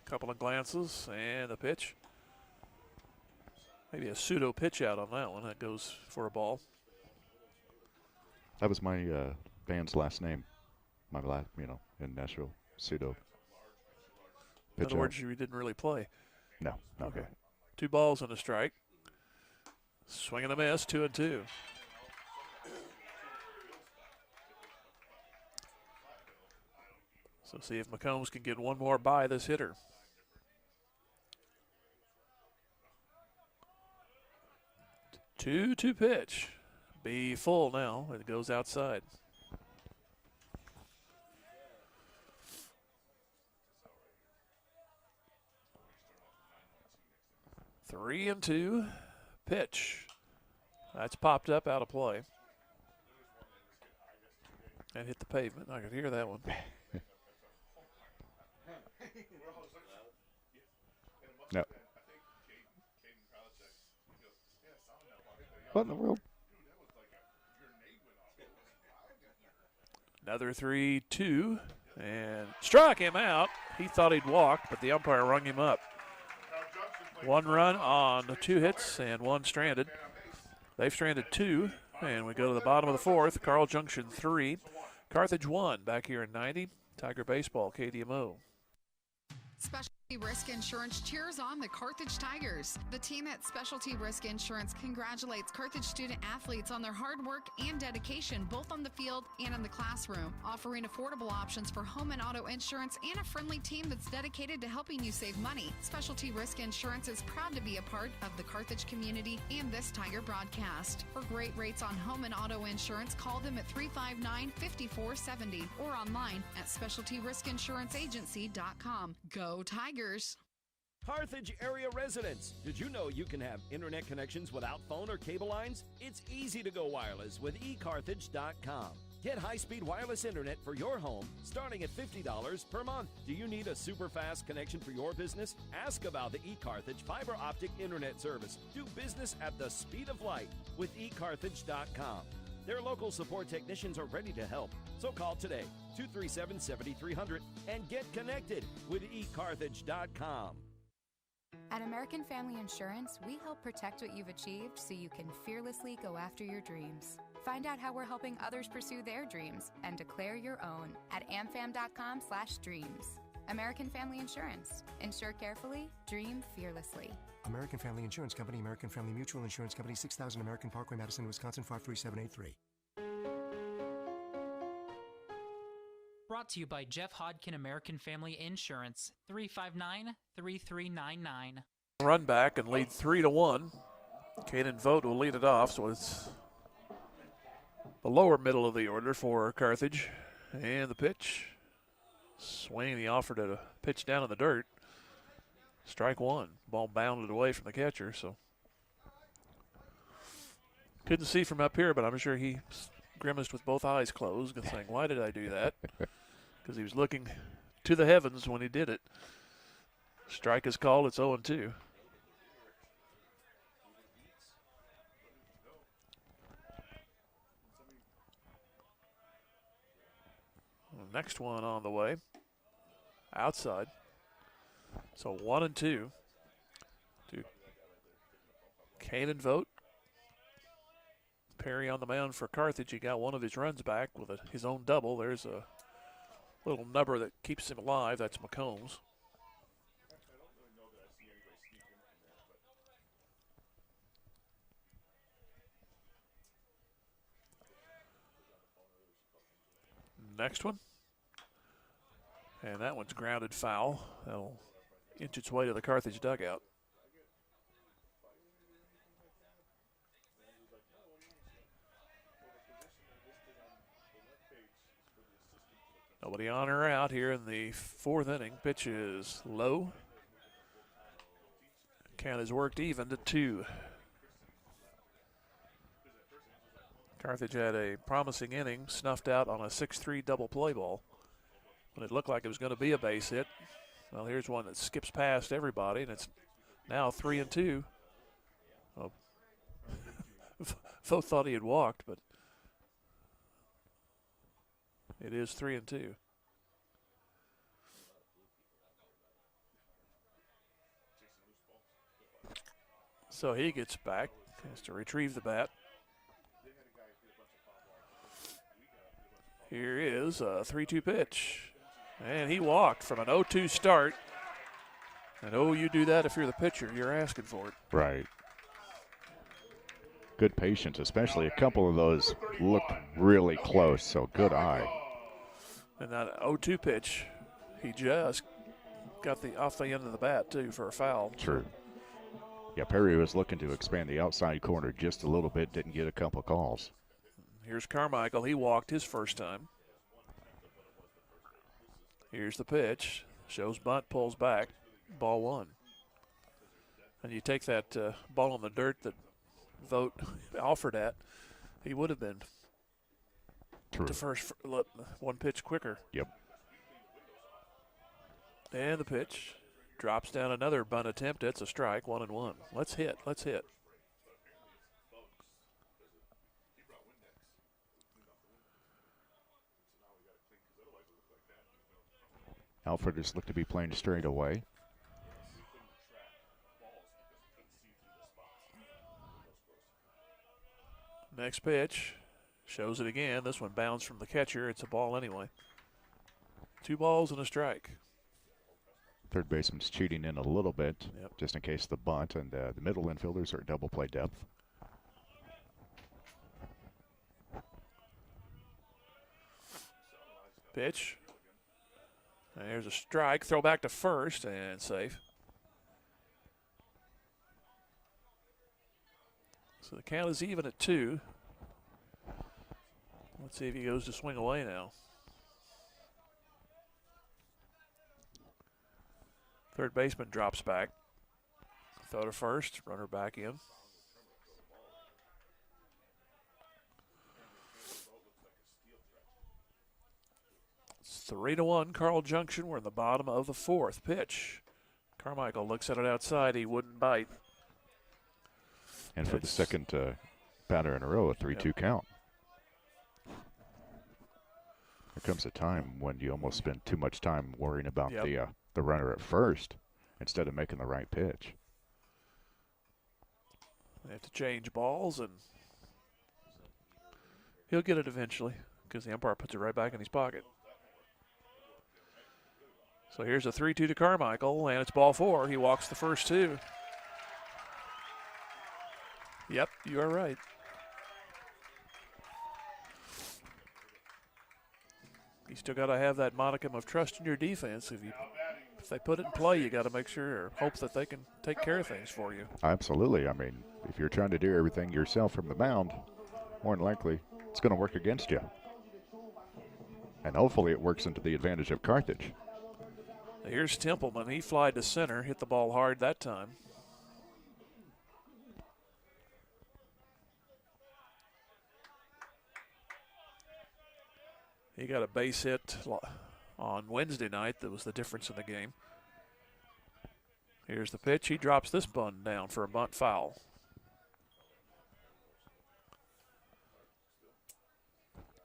Couple of glances and a pitch. Maybe a pseudo pitch out on that one. That goes for a ball. That was my band's last name. My last, in Nashville, pseudo. In other words, you didn't really play. No. Okay. 2 balls and a strike. Swing and a miss, 2-2. So see if McCombs can get one more by this hitter. Two pitch. Be full now. It goes outside. Three and 2. Pitch. That's popped up out of play. And hit the pavement. I could hear that one. No. What in the world? Another 3-2. and struck him out. He thought he'd walked, but the umpire rung him up. 1 run on 2 hits and 1 stranded. They've stranded 2, and we go to the bottom of the 4th. Carl Junction 3, Carthage 1. Back here in 90, Tiger Baseball, KDMO. Specialty Risk Insurance cheers on the Carthage Tigers. The team at Specialty Risk Insurance congratulates Carthage student athletes on their hard work and dedication, both on the field and in the classroom, offering affordable options for home and auto insurance and a friendly team that's dedicated to helping you save money. Specialty Risk Insurance is proud to be a part of the Carthage community and this Tiger broadcast. For great rates on home and auto insurance, call them at 359-5470 or online at specialtyriskinsuranceagency.com. Go Tigers! Carthage area residents, did you know you can have internet connections without phone or cable lines? It's easy to go wireless with eCarthage.com. Get high-speed wireless internet for your home starting at $50 per month. Do you need a super fast connection for your business? Ask about the eCarthage fiber optic internet service. Do business at the speed of light with eCarthage.com. Their local support technicians are ready to help. So call today, 237-7300, and get connected with eCarthage.com. At American Family Insurance, we help protect what you've achieved so you can fearlessly go after your dreams. Find out how we're helping others pursue their dreams and declare your own at amfam.com/dreams. American Family Insurance. Insure carefully, dream fearlessly. American Family Insurance Company, American Family Mutual Insurance Company, 6000 American Parkway, Madison, Wisconsin, 53783. Brought to you by Jeff Hodkin American Family Insurance, 359-3399. Run back and lead 3-1. Caden Vogt will lead it off, so it's the lower middle of the order for Carthage. And the pitch. Swing, he offered a pitch down in the dirt. Strike 1. Ball bounded away from the catcher, so couldn't see from up here, but I'm sure he grimaced with both eyes closed and saying, why did I do that? Because he was looking to the heavens when he did it. Strike is called. It's 0-2. Next one on the way. Outside. So 1-2 to Caden Vogt. Perry on the mound for Carthage. He got one of his runs back with his own double. There's a little number that keeps him alive. That's McCombs. Next one. And that one's grounded foul. That'll inch its way to the Carthage dugout. Nobody on or out here in the 4th inning. Pitch is low. Count is worked even to 2. Carthage had a promising inning, snuffed out on a 6-3 double play ball when it looked like it was going to be a base hit. Well, here's one that skips past everybody, and it's now 3-2. Oh. Vogt thought he had walked, but it is 3-2. So he gets back, has to retrieve the bat. Here is a 3-2 pitch. And he walked from an 0-2 start. And you do that if you're the pitcher. You're asking for it. Right. Good patience, especially a couple of those looked really close, so good eye. And that 0-2 pitch, he just got off the end of the bat, too, for a foul. True. Yeah, Perry was looking to expand the outside corner just a little bit, didn't get a couple of calls. Here's Carmichael. He walked his first time. Here's the pitch. Shows bunt, pulls back. Ball 1. And you take that ball in the dirt that Vogt offered at, he would have been to first one pitch quicker. Yep. And the pitch drops down, another bunt attempt. It's a strike, 1-1. Let's hit. Outfielders look to be playing straight away. Next pitch. Shows it again. This one bounced from the catcher. It's a ball anyway. 2 balls and a strike. Third baseman's cheating in a little bit, just in case the bunt, and the middle infielders are double play depth. Pitch. And there's a strike. Throw back to first and safe. So the count is even at 2. Let's see if he goes to swing away now. Third baseman drops back. Throw to first, runner back in. It's 3-1, Carl Junction. We're in the bottom of the 4th. Pitch. Carmichael looks at it outside. He wouldn't bite. And for the second batter in a row, a 3-2 count. There comes a time when you almost spend too much time worrying about the runner at first instead of making the right pitch. They have to change balls, and he'll get it eventually because the umpire puts it right back in his pocket. So here's a 3-2 to Carmichael, and it's ball 4. He walks the first 2. Yep, you are right. You still got to have that modicum of trust in your defense. If they put it in play, you got to make sure or hope that they can take care of things for you. Absolutely. I mean, if you're trying to do everything yourself from the mound, more than likely it's going to work against you. And hopefully it works into the advantage of Carthage. Here's Templeman. He flied to center, hit the ball hard that time. He got a base hit on Wednesday night. That was the difference in the game. Here's the pitch. He drops this bunt down for a bunt foul.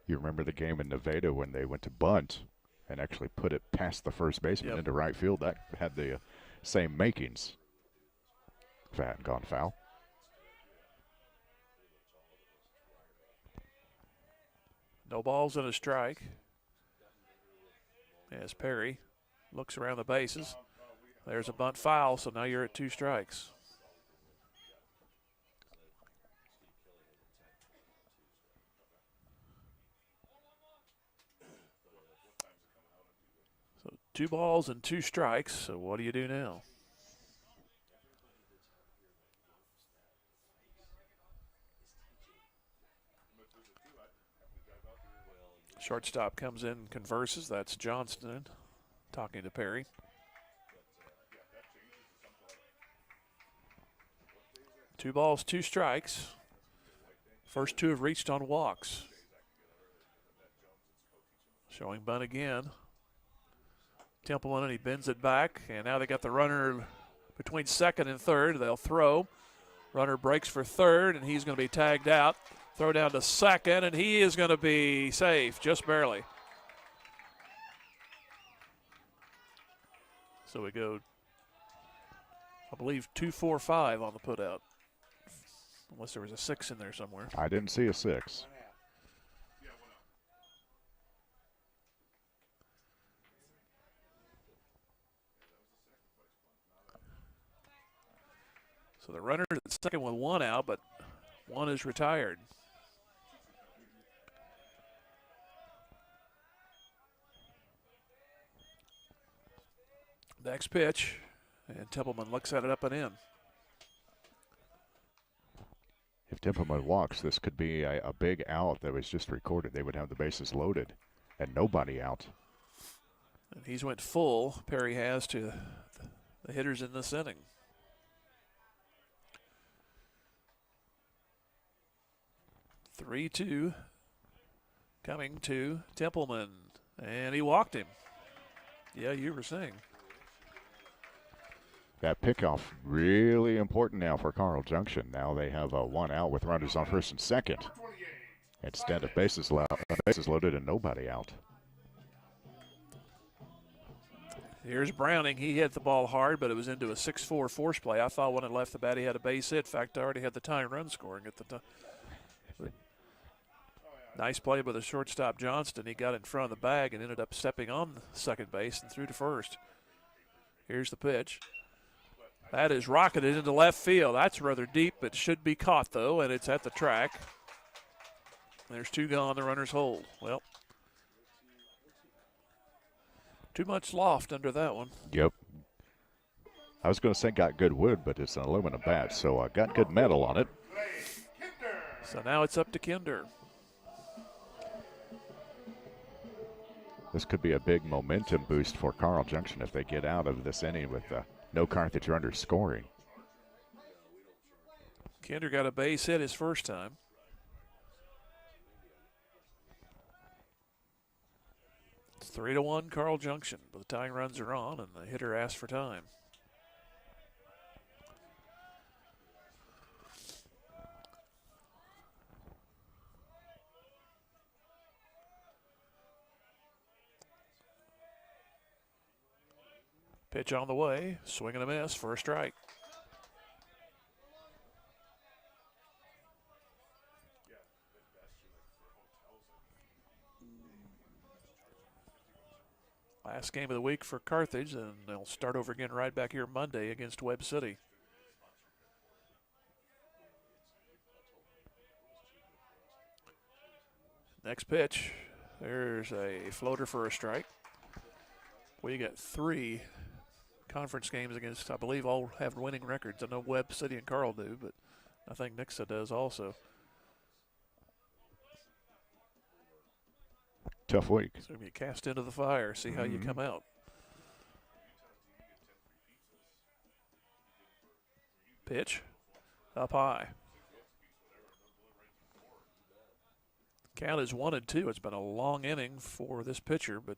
You remember the game in Nevada when they went to bunt and actually put it past the first baseman into right field? That had the same makings. If it hadn't gone foul. No balls and a strike. As Perry looks around the bases. There's a bunt foul, so now you're at 2 strikes. So 2 balls and 2 strikes, so what do you do now? Shortstop comes in, converses. That's Johnston talking to Perry. Two balls, 2 strikes. First 2 have reached on walks. Showing bunt again. Templeman, and he bends it back. And now they got the runner between second and third. They'll throw. Runner breaks for third, and he's going to be tagged out. Throw down to second, and he is going to be safe, just barely. So we go, I believe, 2-4-5 on the putout. Unless there was a 6 in there somewhere. I didn't see a 6. So the runner is at second with 1 out, but 1 is retired. Next pitch, and Templeman looks at it up and in. If Templeman walks, this could be a big out that was just recorded. They would have the bases loaded and nobody out. And he's went full, Perry has, to the hitters in this inning. Three-2 coming to Templeman, and he walked him. Yeah, you were saying. That pickoff really important now for Carl Junction. Now they have a 1 out with runners on first and second. Instead of bases loaded and nobody out. Here's Browning. He hit the ball hard, but it was into a 6-4 force play. I thought when it left the bat he had a base hit. In fact, I already had the tying run scoring at the time. Nice play by the shortstop Johnston. He got in front of the bag and ended up stepping on second base and threw to first. Here's the pitch. That is rocketed into left field. That's rather deep. It should be caught, though, and it's at the track. There's two gone. The runners hold. Well, too much loft under that one. Yep. I was going to say got good wood, but it's an aluminum bat, so I got good metal on it. So now it's up to Kinder. This could be a big momentum boost for Carl Junction if they get out of this inning with no Carthage runners scoring. Kinder got a base hit his first time. It's 3-1 Carl Junction, but the tying runs are on and the hitter asks for time. Pitch on the way, swing and a miss for a strike. Last game of the week for Carthage, and they'll start over again right back here Monday against Webb City. Next pitch, there's a floater for a strike. We got 3 conference games against, I believe, all have winning records. I know Webb City and Carl do, but I think Nixa does also. Tough week. So you cast into the fire, see how you come out. Pitch, up high. Count is 1-2. It's been a long inning for this pitcher, but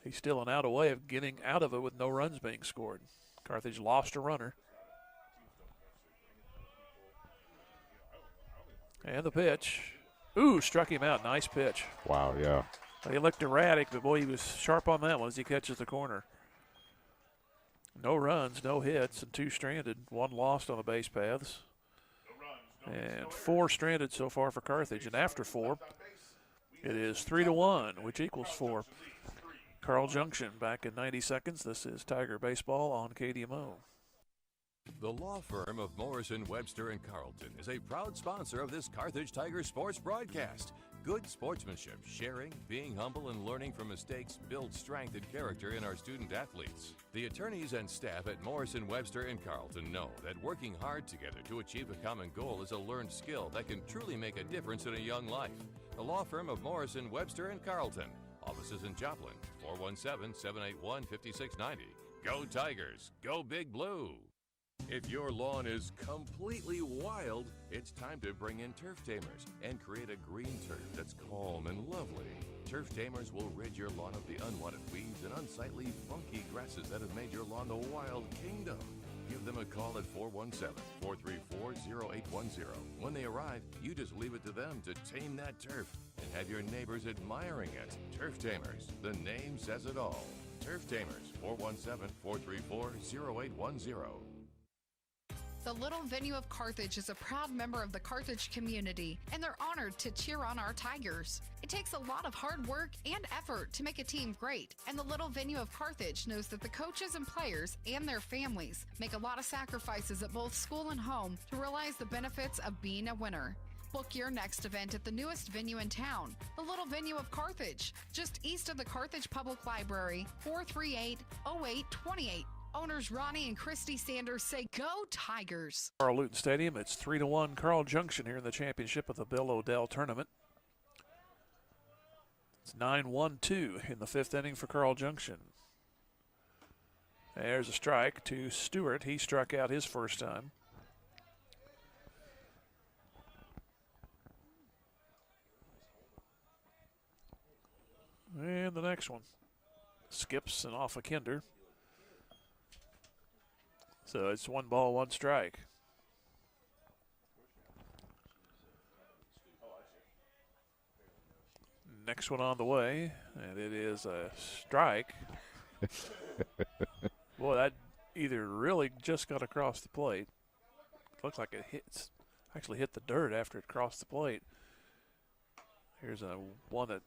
he's still an out away of getting out of it with no runs being scored. Carthage lost a runner. And the pitch. Ooh, struck him out. Nice pitch. Wow, yeah. He looked erratic, but boy, he was sharp on that one as he catches the corner. No runs, no hits, and 2 stranded. 1 lost on the base paths. And 4 stranded so far for Carthage. And after 4, it is 3-1, which equals 4. Carl Junction back in 90 seconds. This is Tiger Baseball on KDMO. The law firm of Morrison, Webster & Carlton is a proud sponsor of this Carthage Tiger sports broadcast. Good sportsmanship, sharing, being humble, and learning from mistakes build strength and character in our student athletes. The attorneys and staff at Morrison, Webster & Carlton know that working hard together to achieve a common goal is a learned skill that can truly make a difference in a young life. The law firm of Morrison, Webster & Carlton. Offices in Joplin, 417-781-5690. Go Tigers, go Big Blue. If your lawn is completely wild, it's time to bring in Turf Tamers and create a green turf that's calm and lovely. Turf Tamers will rid your lawn of the unwanted weeds and unsightly, funky grasses that have made your lawn a wild kingdom. Give them a call at 417-434-0810. When they arrive, you just leave it to them to tame that turf and have your neighbors admiring it. Turf Tamers, the name says it all. Turf Tamers, 417-434-0810. The Little Venue of Carthage is a proud member of the Carthage community, and they're honored to cheer on our Tigers. It takes a lot of hard work and effort to make a team great, and the Little Venue of Carthage knows that the coaches and players and their families make a lot of sacrifices at both school and home to realize the benefits of being a winner. Book your next event at the newest venue in town, the Little Venue of Carthage, just east of the Carthage Public Library, 438-0828. Owners Ronnie and Christy Sanders say, go Tigers. Carl Luton Stadium, it's 3-1 Carl Junction here in the championship of the Bill O'Dell tournament. It's 9-1-2 in the 5th inning for Carl Junction. There's a strike to Stewart. He struck out his first time. And the next one skips and off a Kinder. So it's 1 ball, 1 strike. Next one on the way, and it is a strike. Boy, that either really just got across the plate. Looks like it actually hit the dirt after it crossed the plate. Here's a one that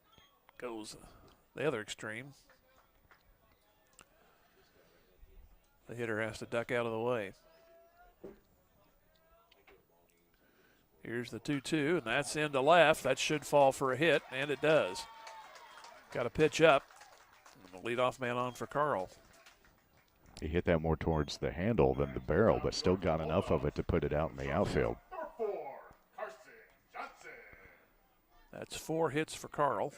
goes the other extreme. The hitter has to duck out of the way. Here's the 2-2, and that's into left. That should fall for a hit, and it does. Got a pitch up. And the leadoff man on for Carl. He hit that more towards the handle than the barrel, but still got enough of it to put it out in the outfield. Number 4, Carson Johnson. That's 4 hits for Carl.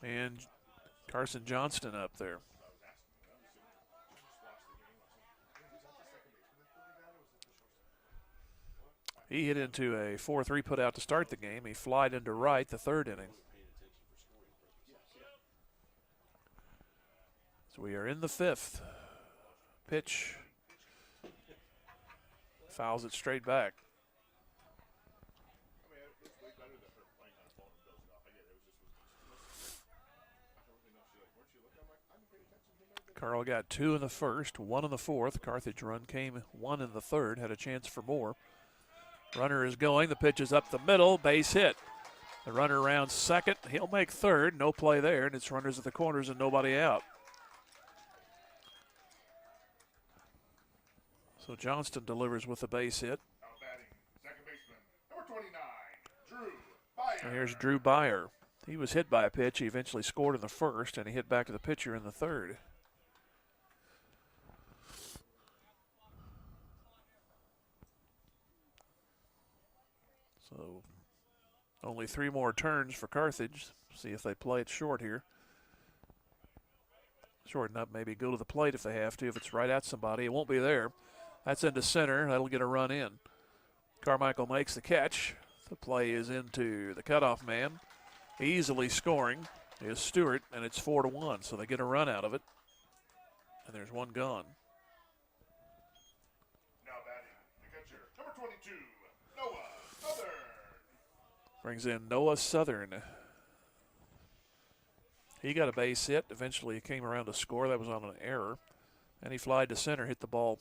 And Carson Johnston up there. He hit into a 4-3 put out to start the game. He flied into right the third inning. So we are in the 5th. Pitch. Fouls it straight back. Carl got 2 in the first, 1 in the fourth. Carthage run came 1 in the third, had a chance for more. Runner is going, the pitch is up the middle, base hit. The runner rounds second, he'll make third, no play there, and it's runners at the corners and nobody out. So Johnston delivers with a base hit. Now batting, second baseman, number 29, Drew Byer. And here's Drew Byer. He was hit by a pitch, he eventually scored in the first, and he hit back to the pitcher in the third. So only 3 more turns for Carthage. See if they play it short here. Shorten up, maybe go to the plate if they have to. If it's right at somebody, it won't be there. That's into center. That'll get a run in. Carmichael makes the catch. The play is into the cutoff man. Easily scoring is Stewart, and it's 4-1. So they get a run out of it. And there's one gone. Now batting, the catcher, number 22, Noah Southern. Brings in Noah Southern. He got a base hit. Eventually he came around to score. That was on an error. And he flied to center, hit the ball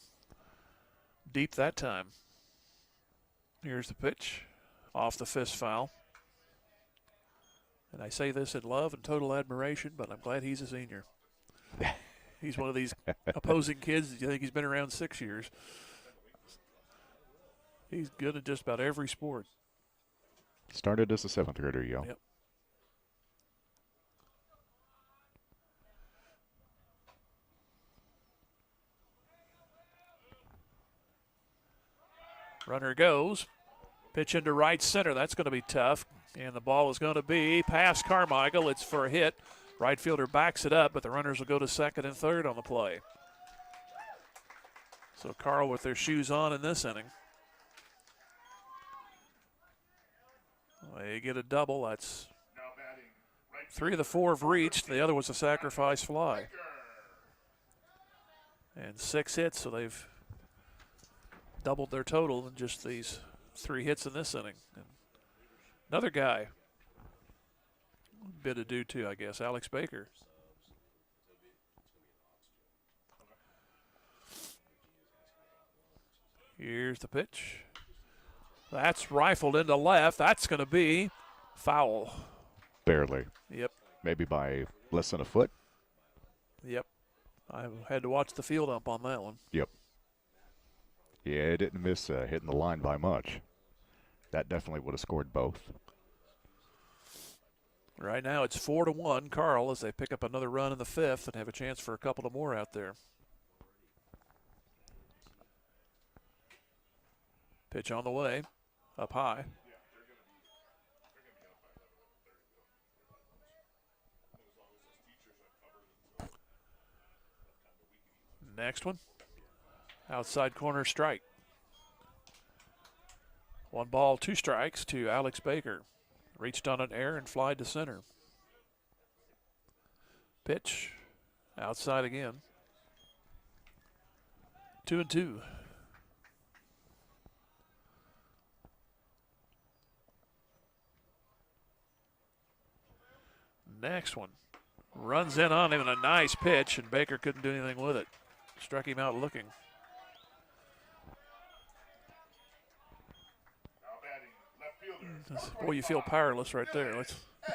deep that time. Here's the pitch. Off the fist foul. And I say this in love and total admiration, but I'm glad he's a senior. He's one of these opposing kids that you think he's been around 6 years. He's good at just about every sport. Started as a 7th grader, yo. Yep. Runner goes. Pitch into right center. That's going to be tough. And the ball is going to be past Carmichael. It's for a hit. Right fielder backs it up, but the runners will go to second and third on the play. So Carl with their shoes on in this inning. They get a double. That's 3 of the 4 have reached. The other was a sacrifice fly. And 6 hits, so they've doubled their total in just these 3 hits in this inning. And another guy, bit ado to, I guess, Alex Baker. Here's the pitch. That's rifled into left. That's going to be foul. Barely. Yep. Maybe by less than a foot. Yep. I had to watch the field ump on that one. Yep. Yeah, it didn't miss hitting the line by much. That definitely would have scored both. Right now it's 4-1 Carl as they pick up another run in the 5th and have a chance for a couple of more out there. Pitch on the way, up high. Next one, outside corner strike. 1 ball, 2 strikes to Alex Baker. Reached on an error and flied to center. Pitch, outside again. 2-2. Next one. Runs in on him and a nice pitch, and Baker couldn't do anything with it. Struck him out looking. Boy, you feel powerless right there.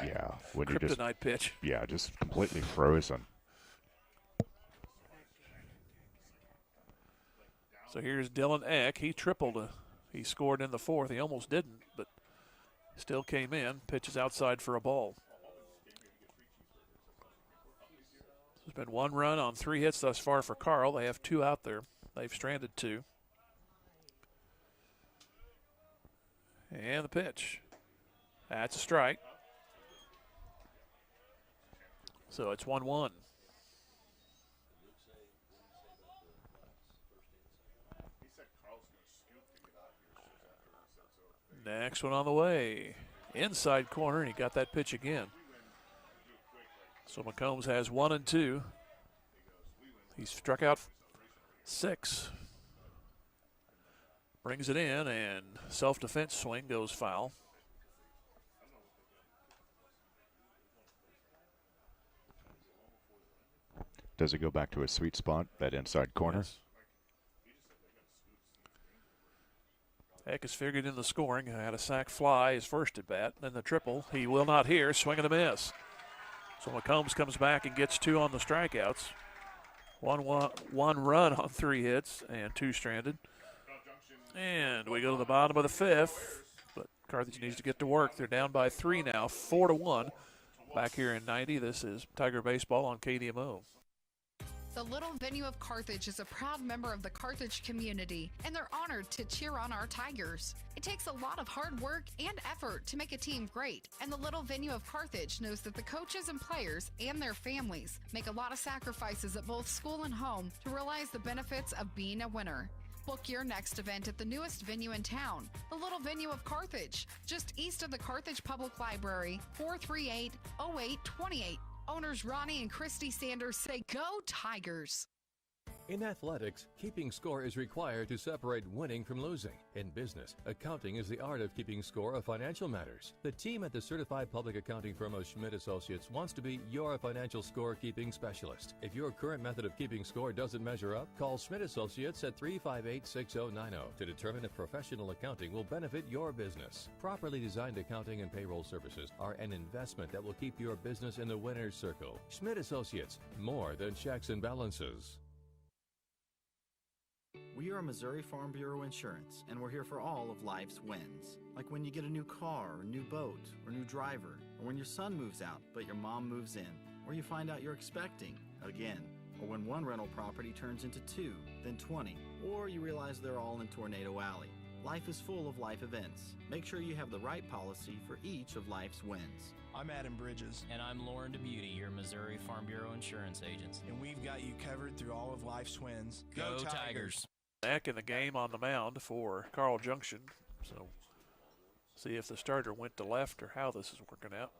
Yeah, when you just kryptonite pitch. Yeah, just completely frozen. So here's Dylan Eck. He tripled. He scored in the fourth. He almost didn't, but still came in. Pitches outside for a ball. There's been 1 run on 3 hits thus far for Carl. They have 2 out there. They've stranded 2. And the pitch. That's a strike. So it's 1-1. Next one on the way. Inside corner, and he got that pitch again. So McCombs has 1 and 2. He's struck out 6. Brings it in, and self-defense swing goes foul. Does it go back to his sweet spot, that inside corner? Yes. Eck has figured in the scoring. Had a sac fly his first at bat. Then the triple. He will not hear. Swing and a miss. So McCombs comes back and gets 2 on the strikeouts. One run on 3 hits and 2 stranded. And we go to the bottom of the 5th. But Carthage needs to get to work. They're down by 3 now, 4-1. Back here in 90, this is Tiger Baseball on KDMO. The Little Venue of Carthage is a proud member of the Carthage community, and they're honored to cheer on our Tigers. It takes a lot of hard work and effort to make a team great, and the Little Venue of Carthage knows that the coaches and players and their families make a lot of sacrifices at both school and home to realize the benefits of being a winner. Book your next event at the newest venue in town, the Little Venue of Carthage, just east of the Carthage Public Library, 438-0828. Owners Ronnie and Christy Sanders say, "Go Tigers!" In athletics, keeping score is required to separate winning from losing. In business, accounting is the art of keeping score of financial matters. The team at the certified public accounting firm of Schmidt Associates wants to be your financial score-keeping specialist. If your current method of keeping score doesn't measure up, call Schmidt Associates at 358-6090 to determine if professional accounting will benefit your business. Properly designed accounting and payroll services are an investment that will keep your business in the winner's circle. Schmidt Associates, more than checks and balances. We are Missouri Farm Bureau Insurance, and we're here for all of life's wins. Like when you get a new car, or new boat, or new driver, or when your son moves out, but your mom moves in, or you find out you're expecting again, or when one rental property turns into 2, then 20, or you realize they're all in Tornado Alley. Life is full of life events. Make sure you have the right policy for each of life's wins. I'm Adam Bridges. And I'm Lauren DeBeauty, your Missouri Farm Bureau Insurance agents. And we've got you covered through all of life's wins. Go Tigers! Back in the game on the mound for Carl Junction. So see if the starter went to left or how this is working out.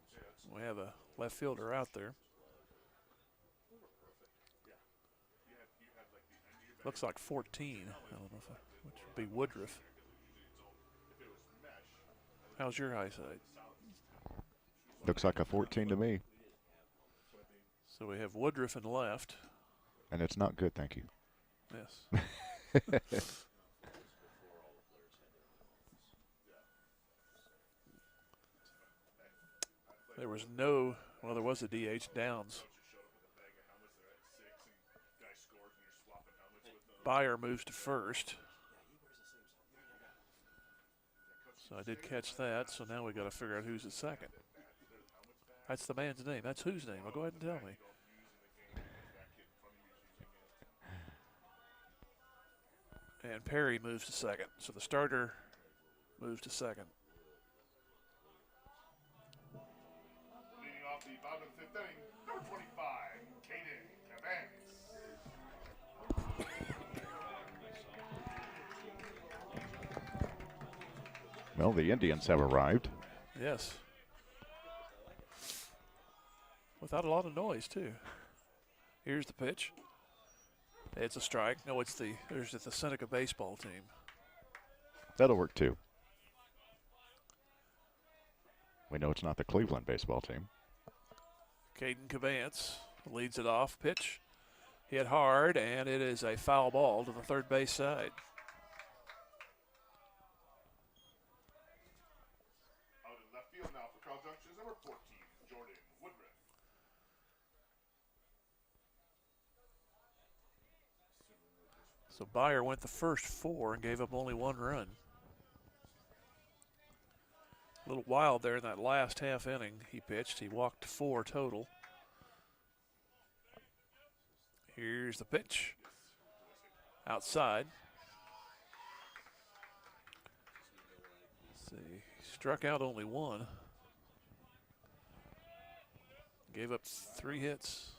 We have a left fielder out there. Looks like 14. I don't know which would be Woodruff. How's your eyesight? Looks like a 14 to me. So we have Woodruff in left. And it's not good, thank you. Yes. There was there was a DH, Downs. Byer moves to first. So I did catch that, so now we got to figure out who's at second. That's the man's name. That's whose name? Well, go ahead and tell me. And Perry moves to second. So the starter moves to second. Leading off the bottom of the 5th inning, number 25, Caden Cabanks. Well, the Indians have arrived. Yes. Without a lot of noise, too. Here's the pitch. It's a strike. No, there's the Seneca baseball team. That'll work too. We know it's not the Cleveland baseball team. Caden Cavance leads it off. Pitch hit hard, and it is a foul ball to the third base side. Out in left field now for Carl Junction is number 14, Jordan Woodruff. So Byer went the first 4 and gave up only 1 run. A little wild there in that last half inning he pitched. He walked 4 total. Here's the pitch. Outside. Let's see. Struck out only 1. Gave up 3 hits.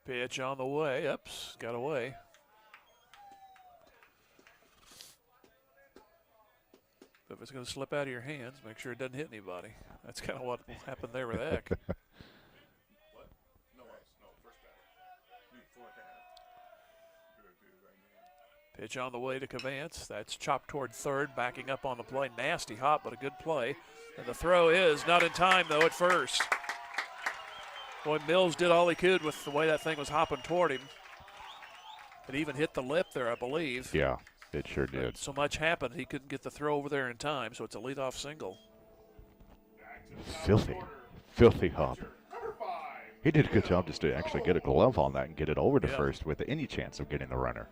Pitch on the way. Ups, got away. If it's going to slip out of your hands, make sure it doesn't hit anybody. That's kind of what happened there with Eck. Pitch on the way to Cavance. That's chopped toward third, backing up on the play. Nasty hop, but a good play. And the throw is not in time, though, at first. Boy, Mills did all he could with the way that thing was hopping toward him. It even hit the lip there, I believe. Yeah, it sure did. So much happened, he couldn't get the throw over there in time, so it's a leadoff single. Filthy hop. He did a good job just to actually get a glove on that and get it over to first with any chance of getting the runner.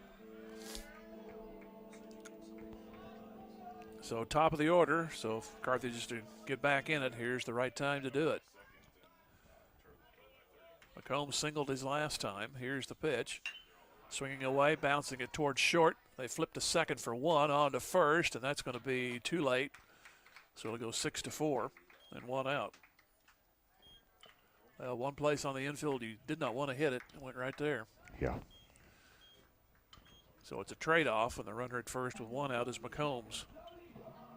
So top of the order, so if Carthage is to get back in it, here's the right time to do it. McCombs singled his last time. Here's the pitch. Swinging away, bouncing it towards short. They flipped to second for 1, on to first, and that's going to be too late. So it'll go 6-4 and 1 out. One place on the infield you did not want to hit it. It went right there. Yeah. So it's a trade-off, and the runner at first with 1 out is McCombs.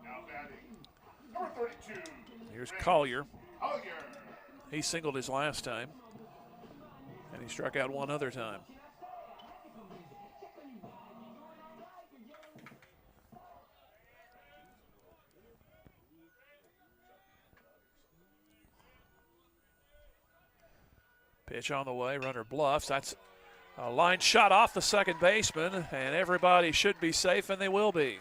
Now batting, number 32. Here's Collier. He singled his last time, and he struck out 1 other time. Pitch on the way, runner bluffs. That's a line shot off the second baseman, and everybody should be safe, and they will be.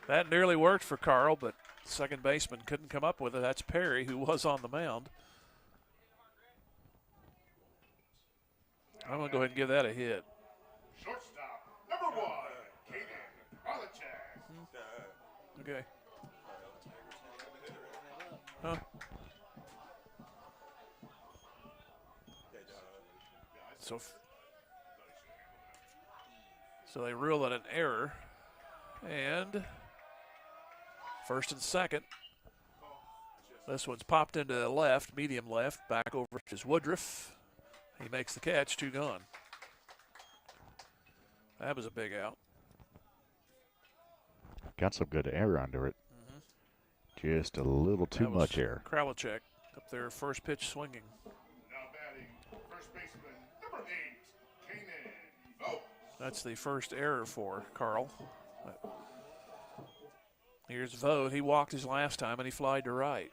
That nearly worked for Carl, but the second baseman couldn't come up with it. That's Perry, who was on the mound. I'm going to go ahead and give that a hit. Shortstop, number 1, Caden Carthage. Okay. Huh? So they rule it an error. And first and second. This one's popped into the left, medium left, back over to Woodruff. He makes the catch, 2 gone. That was a big out. Got some good air under it. Just a little too much air. Kralichek up there, first pitch swinging. Now batting, first baseman, number 8, Kanan Vogt. That's the first error for Carl. Here's Vogt. He walked his last time, and he flied to right.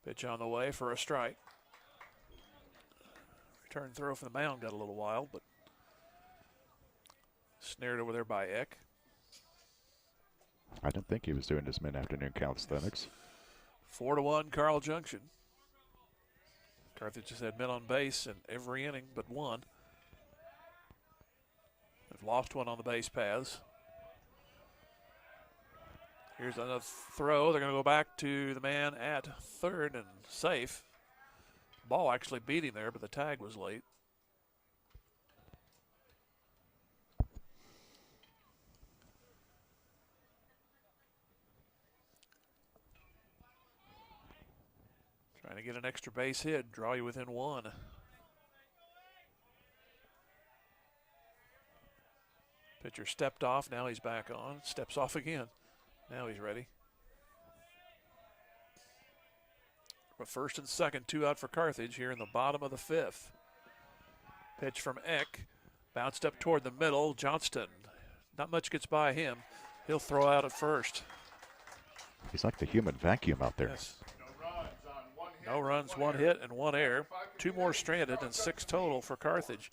Pitch on the way for a strike. Return throw from the mound got a little wild, but snared over there by Eck. I didn't think he was doing his mid-afternoon calisthenics. 4-1 Carl Junction. Carthage has had men on base in every inning but 1. They've lost 1 on the base paths. Here's another throw. They're going to go back to the man at third and safe. Ball actually beat him there, but the tag was late. Trying to get an extra base hit, draw you within 1. Pitcher stepped off, now he's back on. Steps off again. Now he's ready. But first and second, 2 out for Carthage here in the bottom of the 5th. Pitch from Eck. Bounced up toward the middle. Johnston, not much gets by him. He'll throw out at first. He's like the human vacuum out there. Yes. No runs, one hit, and one error. 2 more stranded and 6 total for Carthage.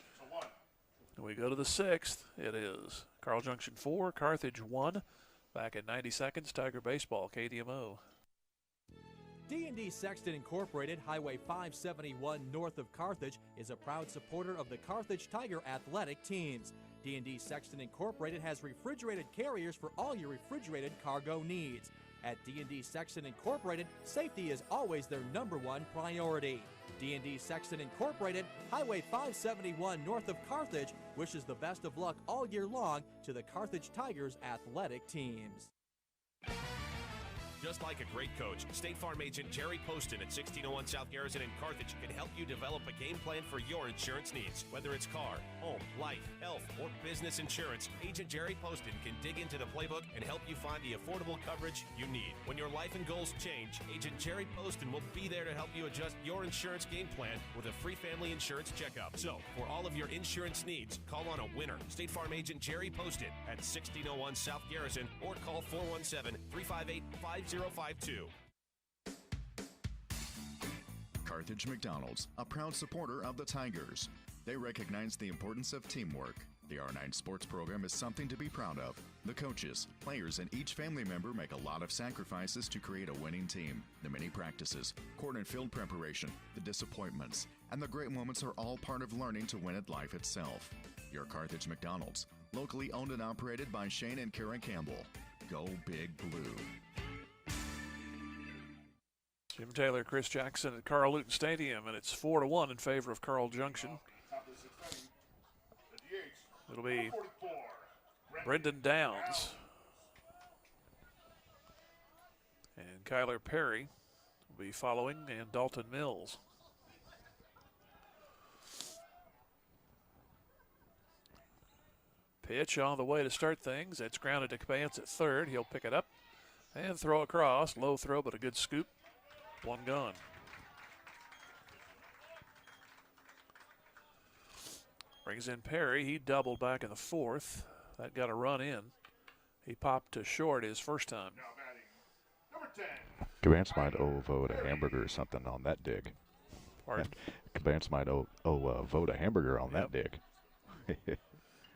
And we go to the 6th. It is Carl Junction 4, Carthage 1. Back in 90 seconds, Tiger Baseball, KDMO. D&D Sexton Incorporated, Highway 571 north of Carthage, is a proud supporter of the Carthage Tiger athletic teams. D&D Sexton Incorporated has refrigerated carriers for all your refrigerated cargo needs. At D&D Sexton Incorporated, safety is always their #1 priority. D&D Sexton Incorporated, Highway 571 north of Carthage, wishes the best of luck all year long to the Carthage Tigers athletic teams. Just like a great coach, State Farm agent Jerry Poston at 1601 South Garrison in Carthage can help you develop a game plan for your insurance needs. Whether it's car, home, life, health, or business insurance, Agent Jerry Poston can dig into the playbook and help you find the affordable coverage you need. When your life and goals change, Agent Jerry Poston will be there to help you adjust your insurance game plan with a free family insurance checkup. So, for all of your insurance needs, call on a winner. State Farm agent Jerry Poston at 1601 South Garrison or call 417-358-5052. Carthage McDonald's, a proud supporter of the Tigers. They recognize the importance of teamwork. The R9 sports program is something to be proud of. The coaches, players, and each family member make a lot of sacrifices to create a winning team. The many practices, court and field preparation, the disappointments, and the great moments are all part of learning to win at life itself. Your Carthage McDonald's, locally owned and operated by Shane and Kara Campbell. Go Big Blue. Jim Taylor, Chris Jackson at Carl Luton Stadium, and it's 4-1 in favor of Carl Junction. It'll be Brendan Downs and Kyler Perry will be following, and Dalton Mills. Pitch on the way to start things. It's grounded to Cabance at third. He'll pick it up and throw across. Low throw, but a good scoop. One gone. Brings in Perry. He doubled back in the 4th. That got a run in. He popped to short his first time. Cabance might owe Vote a hamburger or something on that dig. Pardon? Cabance might owe Vote a hamburger on that dig.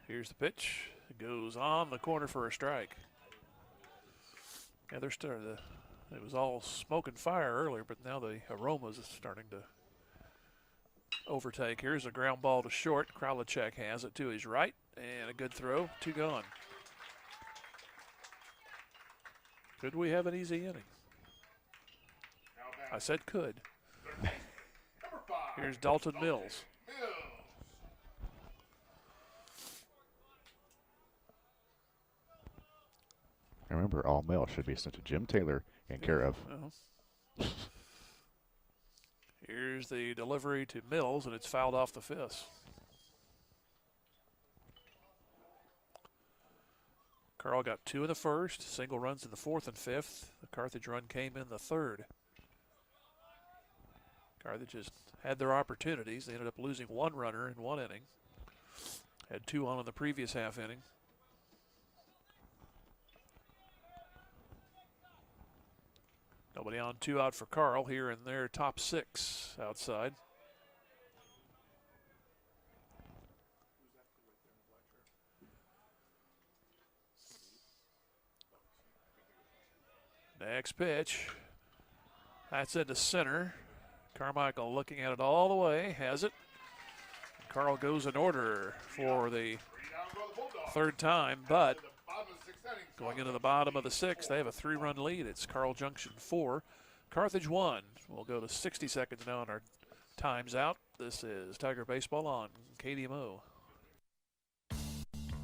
Here's the pitch. It goes on the corner for a strike. Yeah, they're starting to. It was all smoke and fire earlier, but now the aromas is starting to overtake. Here's a ground ball to short. Kralachek has it to his right, and a good throw. 2 gone. Could we have an easy inning? I said could. Here's Dalton Mills. Remember, all mail should be sent to Jim Taylor and care of. Here's the delivery to Mills, and it's fouled off the fist. Carl got 2 in the first, single runs in the 4th and 5th. The Carthage run came in the 3rd. Carthage has had their opportunities. They ended up losing 1 runner in 1 inning. Had 2 on in the previous half inning. Nobody on, 2 out for Carl here in their top 6 outside. Next pitch. That's into center. Carmichael looking at it all the way, has it. Carl goes in order for the 3rd time, but going into the bottom of the 6th, they have a 3-run lead. It's Carl Junction 4, Carthage 1. We'll go to 60 seconds now on our time's out. This is Tiger Baseball on KDMO.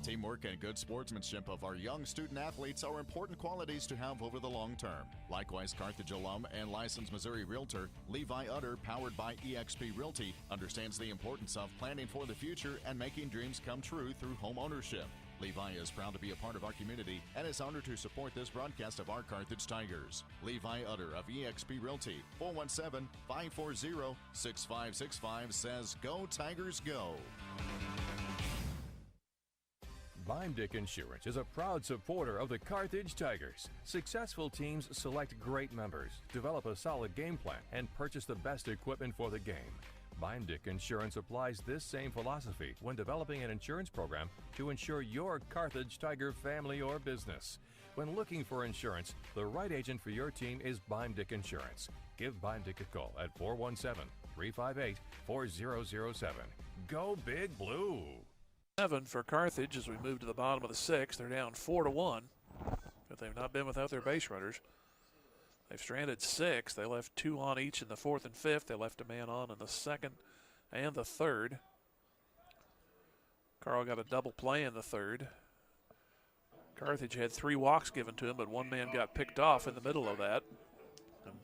Teamwork and good sportsmanship of our young student athletes are important qualities to have over the long term. Likewise, Carthage alum and licensed Missouri realtor Levi Utter, powered by eXp Realty, understands the importance of planning for the future and making dreams come true through home ownership. Levi is proud to be a part of our community and is honored to support this broadcast of our Carthage Tigers. Levi Utter of eXp Realty, 417-540-6565 says, "Go Tigers, go." Bimdick Insurance is a proud supporter of the Carthage Tigers. Successful teams select great members, develop a solid game plan, and purchase the best equipment for the game. Bimdick Insurance applies this same philosophy when developing an insurance program to insure your Carthage Tiger family or business. When looking for insurance, the right agent for your team is Bimdick Insurance. Give Bimdick a call at 417-358-4007. Go Big Blue! 7 for Carthage as we move to the bottom of the 6th. They're down 4-1, but they've not been without their base runners. They've stranded 6. They left 2 on each in the 4th and 5th. They left a man on in the 2nd and the 3rd. Carl got a double play in the 3rd. Carthage had 3 walks given to him, but one man got picked off in the middle of that. And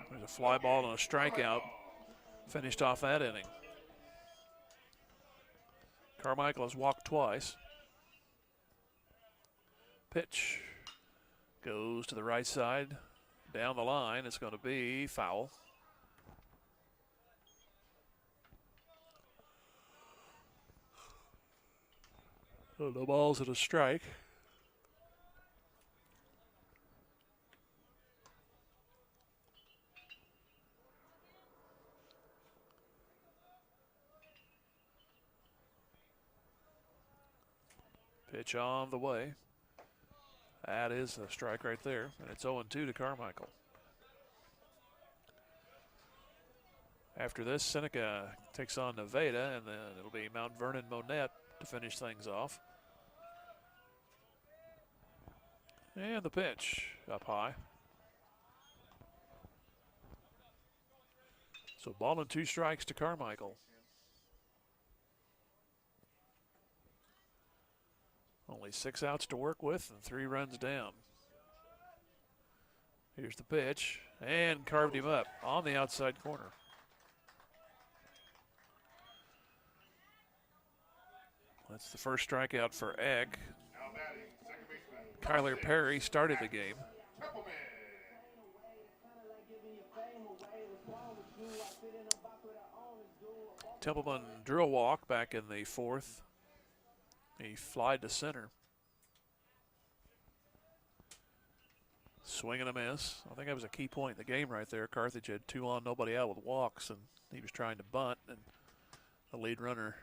there's a fly ball and a strikeout. Finished off that inning. Carmichael has walked twice. Pitch goes to the right side. Down the line, it's going to be foul. So no balls at a strike. Pitch on the way. That is a strike right there, and it's 0-2 to Carmichael. After this, Seneca takes on Nevada, and then it'll be Mount Vernon Monette to finish things off. And the pitch up high. So ball and 2 strikes to Carmichael. Only 6 outs to work with and 3 runs down. Here's the pitch, and carved him up on the outside corner. That's the first strikeout for Egg. Kyler Perry started the game. Templeman drew a walk back in the 4th. He flied to center. Swing and a miss. I think that was a key point in the game right there. Carthage had 2 on, nobody out with walks, and he was trying to bunt, and the lead runner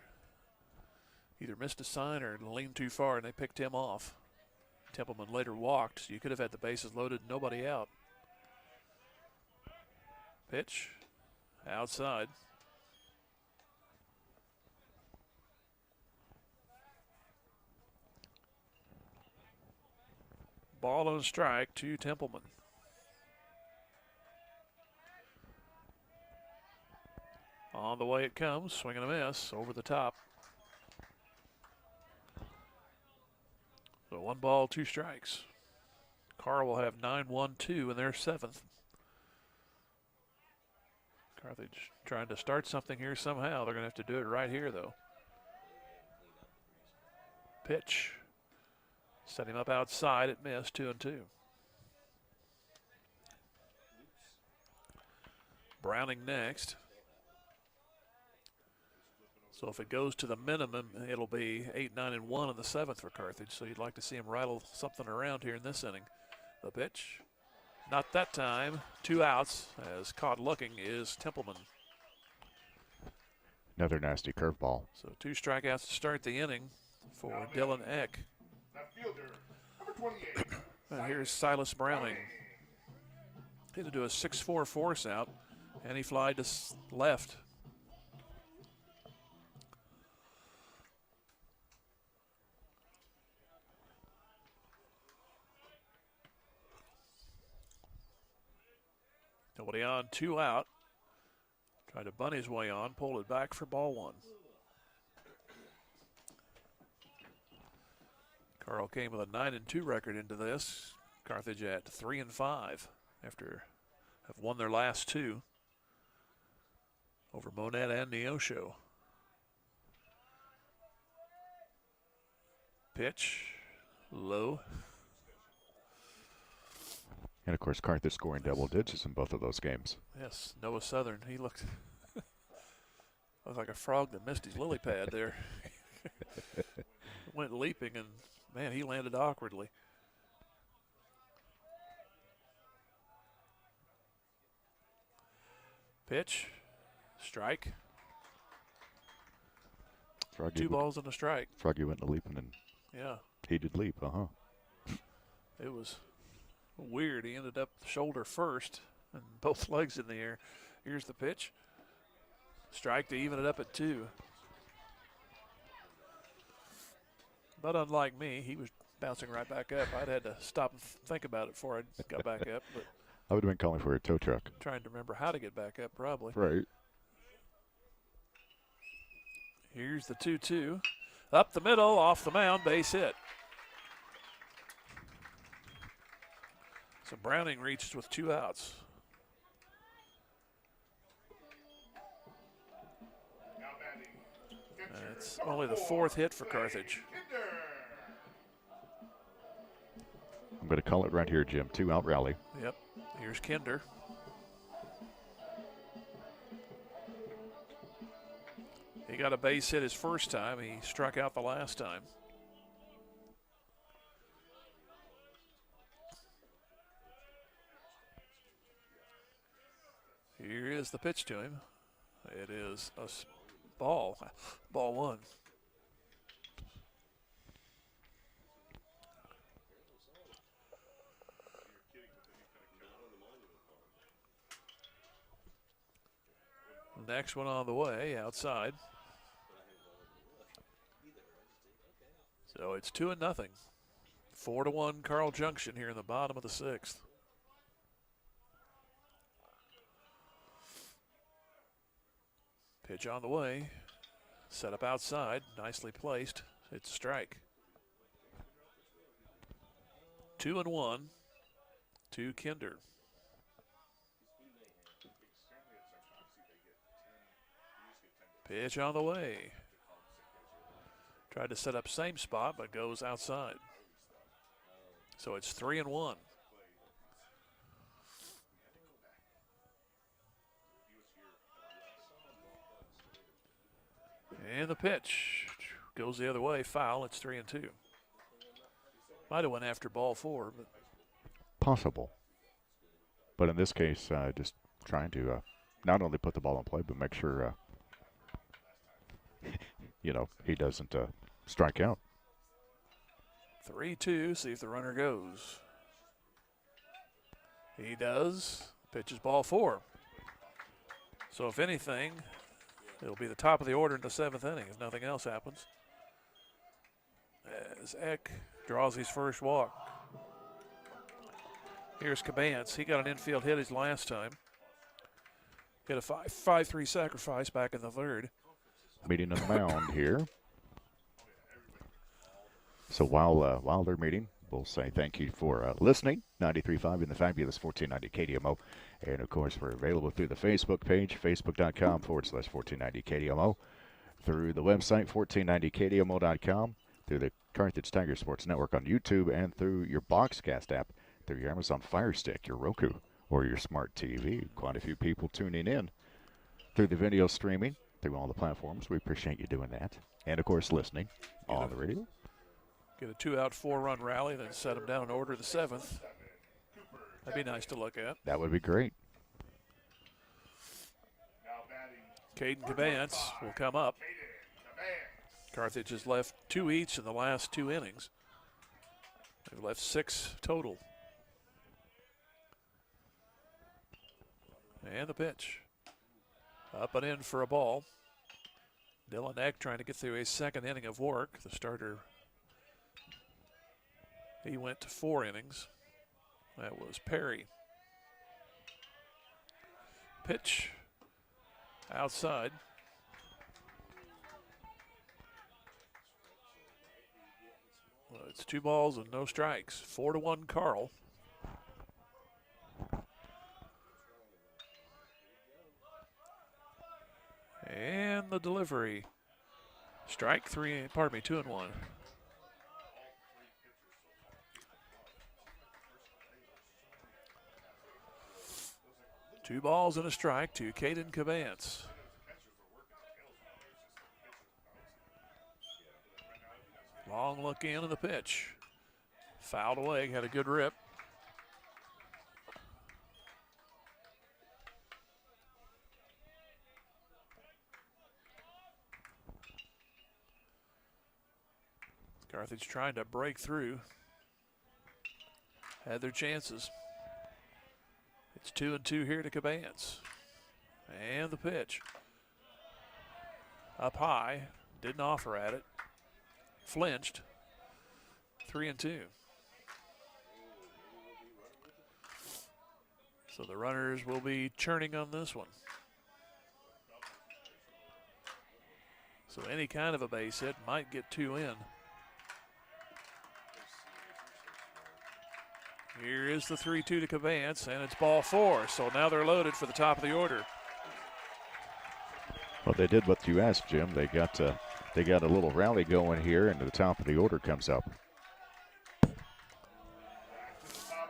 either missed a sign or leaned too far, and they picked him off. Templeman later walked, so you could have had the bases loaded, nobody out. Pitch outside. Ball and a strike to Templeman. On the way it comes, swing and a miss, over the top. So 1 ball, 2 strikes. Carl will have 9-1-2 in their 7th. Carthage trying to start something here somehow. They're going to have to do it right here, though. Pitch. Set him up outside. It missed. 2-2. Browning next. So if it goes to the minimum, it'll be 8-9-1 in the 7th for Carthage. So you'd like to see him rattle something around here in this inning. The pitch. Not that time. 2 outs, as caught looking is Templeman. Another nasty curveball. So 2 strikeouts to start the inning for Dylan Eck. And here's Silas Browning. He'll do a 6-4 force out, and he flied to left. Nobody on, 2 out. Tried to bunt his way on, pulled it back for ball 1. Carl came with a 9-2 record into this. Carthage at 3-5 after have won their last 2 over Monette and Neosho. Pitch, low. And of course, Carthage scoring double digits in both of those games. Yes, Noah Southern. He looked like a frog that missed his lily pad there. Went leaping, and, man, he landed awkwardly. Pitch. Strike. Froggy 2 balls and a strike. Froggy went to leaping, and yeah, he did leap, It was weird. He ended up shoulder first and both legs in the air. Here's the pitch. Strike to even it up at 2. But unlike me, he was bouncing right back up. I'd had to stop and think about it before I got back up. But I would have been calling for a tow truck. Trying to remember how to get back up, probably. Right. Here's the 2-2. Up the middle, off the mound, base hit. So Browning reaches with 2 outs. It's only the 4th hit for Carthage. I'm going to call it right here, Jim. 2-out rally. Yep. Here's Kinder. He got a base hit his first time. He struck out the last time. Here is the pitch to him. It is a ball. Ball 1. Next one on the way, outside. So it's 2-0. 4-1 Carl Junction here in the bottom of the 6th. Pitch on the way. Set up outside. Nicely placed. It's a strike. 2-1 to Kinder. Pitch on the way. Tried to set up same spot, but goes outside. So it's 3-1. And the pitch goes the other way, foul. It's 3-2. Might have went after ball 4, but possible. But in this case, just trying to not only put the ball in play, but make sure, he doesn't strike out. 3-2. See if the runner goes. He does. Pitches ball 4. So if anything, it'll be the top of the order in the 7th inning if nothing else happens. As Eck draws his first walk. Here's Cabance. He got an infield hit his last time. Hit a 5-3 sacrifice back in the 3rd. Meeting on the mound here. So while they're meeting, we'll say thank you for listening. 93.5 in the fabulous 1490 KDMO. And, of course, we're available through the Facebook page, facebook.com/1490 KDMO. Through the website, 1490KDMO.com. Through the Carthage Tiger Sports Network on YouTube. And through your Boxcast app. Through your Amazon Fire Stick, your Roku, or your smart TV. Quite a few people tuning in. Through the video streaming. Through all the platforms. We appreciate you doing that. And, of course, listening on the radio. Get a 2-out, 4-run rally, then set them down in order the 7th. That'd be nice to look at. That would be great. Caden Cabance will come up. Carthage has left 2 each in the last 2 innings. They've left 6 total. And the pitch. Up and in for a ball. Dylan Eck trying to get through a 2nd inning of work. The starter, he went to 4 innings. That was Perry. Pitch outside. Well, it's 2 balls and no strikes. 4-1 Carl. And the delivery. Strike 2-1. 2 balls and a strike to Caden Cabance. Long look in and the pitch. Fouled away, had a good rip. Carthage trying to break through. Had their chances. It's 2-2 here to Cabance. And the pitch. Up high. Didn't offer at it. Flinched. 3-2. So the runners will be churning on this one. So any kind of a base hit might get 2 in. Here is the 3-2 to Cabance, and it's ball 4. So now they're loaded for the top of the order. Well, they did what you asked, Jim. They got a little rally going here, and the top of the order comes up. Top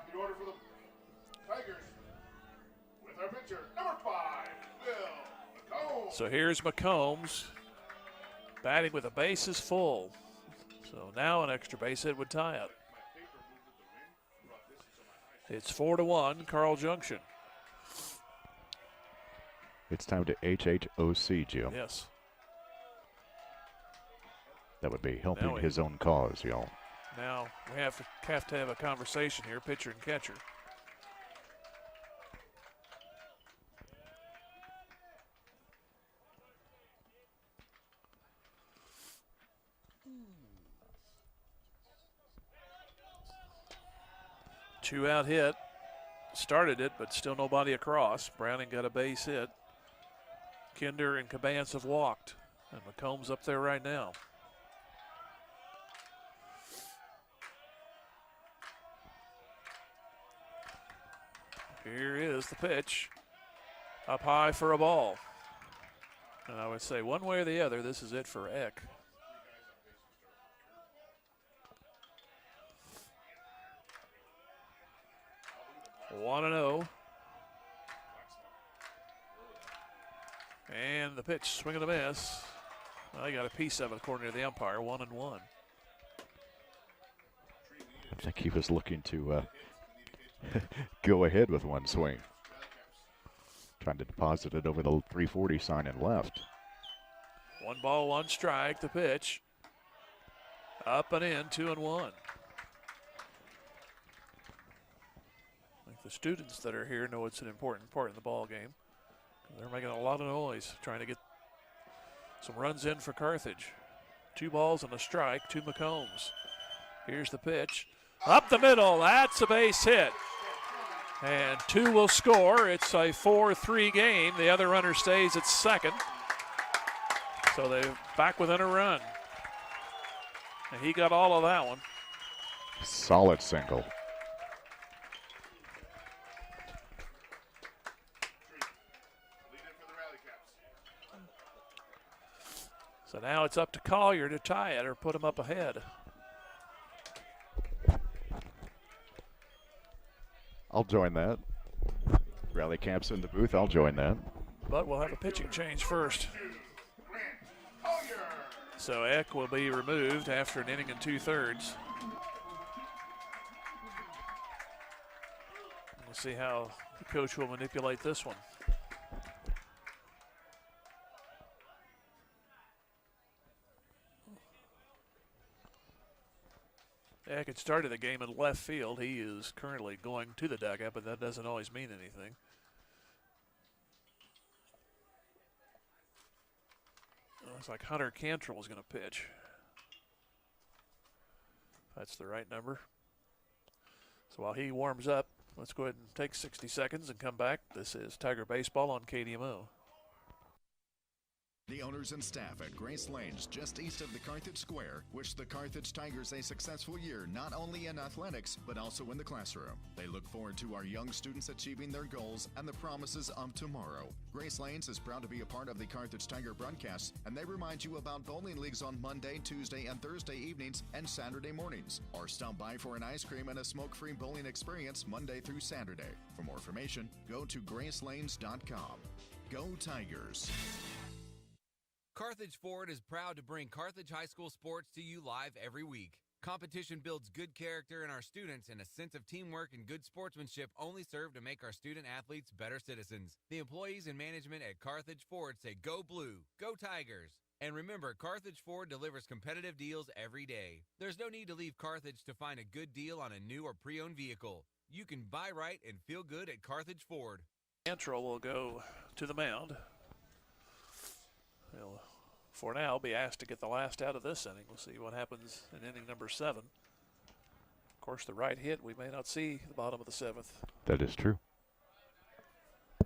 of the order for the Tigers with our pitcher, number 5, Bill McCombs. So here's McCombs batting with the bases full. So now an extra base hit would tie it. It's 4-1, Carl Junction. It's time to HHOC, Jim. Yes. That would be helping his own cause, y'all. Now we have to have a conversation here, pitcher and catcher. Two-out hit. Started it, but still nobody across. Browning got a base hit. Kinder and Cabance have walked. And McCombs up there right now. Here is the pitch. Up high for a ball. And I would say one way or the other, this is it for Eck. 1-0. And the pitch, swing and a miss. Well, he got a piece of it according to the umpire, 1-1. I think he was looking to go ahead with one swing. Trying to deposit it over the 340 sign and left. 1 ball, 1 strike, the pitch. Up and in, 2-1. The students that are here know it's an important part in the ball game. They're making a lot of noise trying to get some runs in for Carthage. 2 balls and a strike to McCombs. Here's the pitch. Up the middle, that's a base hit. And 2 will score. It's a 4-3 game. The other runner stays at second. So they're back within a run. And he got all of that one. Solid single. So now it's up to Collier to tie it or put him up ahead. I'll join that. Rally caps in the booth, I'll join that. But we'll have a pitching change first. So Eck will be removed after an inning and 2/3. We'll see how the coach will manipulate this one. Eck had started the game in left field. He is currently going to the dugout, but that doesn't always mean anything. Looks like Hunter Cantrell is going to pitch. That's the right number. So while he warms up, let's go ahead and take 60 seconds and come back. This is Tiger Baseball on KDMO. The owners and staff at Grace Lanes, just east of the Carthage Square, wish the Carthage Tigers a successful year, not only in athletics, but also in the classroom. They look forward to our young students achieving their goals and the promises of tomorrow. Grace Lanes is proud to be a part of the Carthage Tiger broadcast, and they remind you about bowling leagues on Monday, Tuesday, and Thursday evenings and Saturday mornings. Or stop by for an ice cream and a smoke-free bowling experience Monday through Saturday. For more information, go to gracelanes.com. Go Tigers! Carthage Ford is proud to bring Carthage High School sports to you live every week. Competition builds good character in our students, and a sense of teamwork and good sportsmanship only serve to make our student athletes better citizens. The employees and management at Carthage Ford say go blue, go Tigers. And remember, Carthage Ford delivers competitive deals every day. There's no need to leave Carthage to find a good deal on a new or pre-owned vehicle. You can buy right and feel good at Carthage Ford. Cantrell will go to the mound. He'll, for now, be asked to get the last out of this inning. We'll see what happens in inning number 7. Of course, the right hit, we may not see the bottom of the 7th. That is true.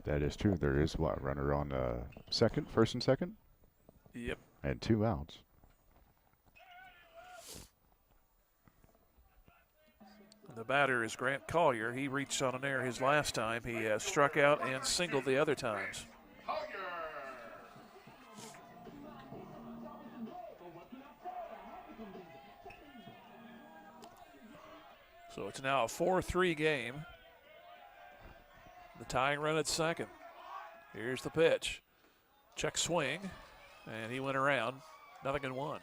That is true. There is what, runner on second, first and second? Yep. And 2 outs. The batter is Grant Collier. He reached on an error his last time. He struck out and singled the other times. So it's now a 4-3 game. The tying run at second. Here's the pitch. Check swing, and he went around. 0-1.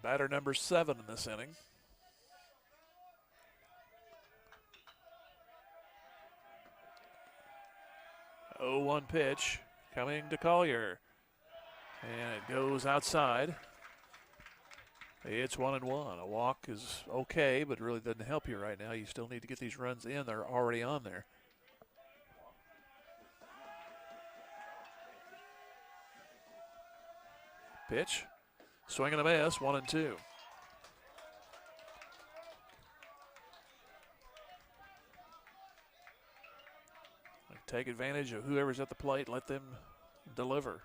Batter number 7 in this inning. Oh, 1 pitch coming to Collier. And it goes outside. It's 1-1. A walk is okay, but really doesn't help you right now. You still need to get these runs in. They're already on there. Pitch. Swing and a miss. 1-2. Take advantage of whoever's at the plate. Let them deliver.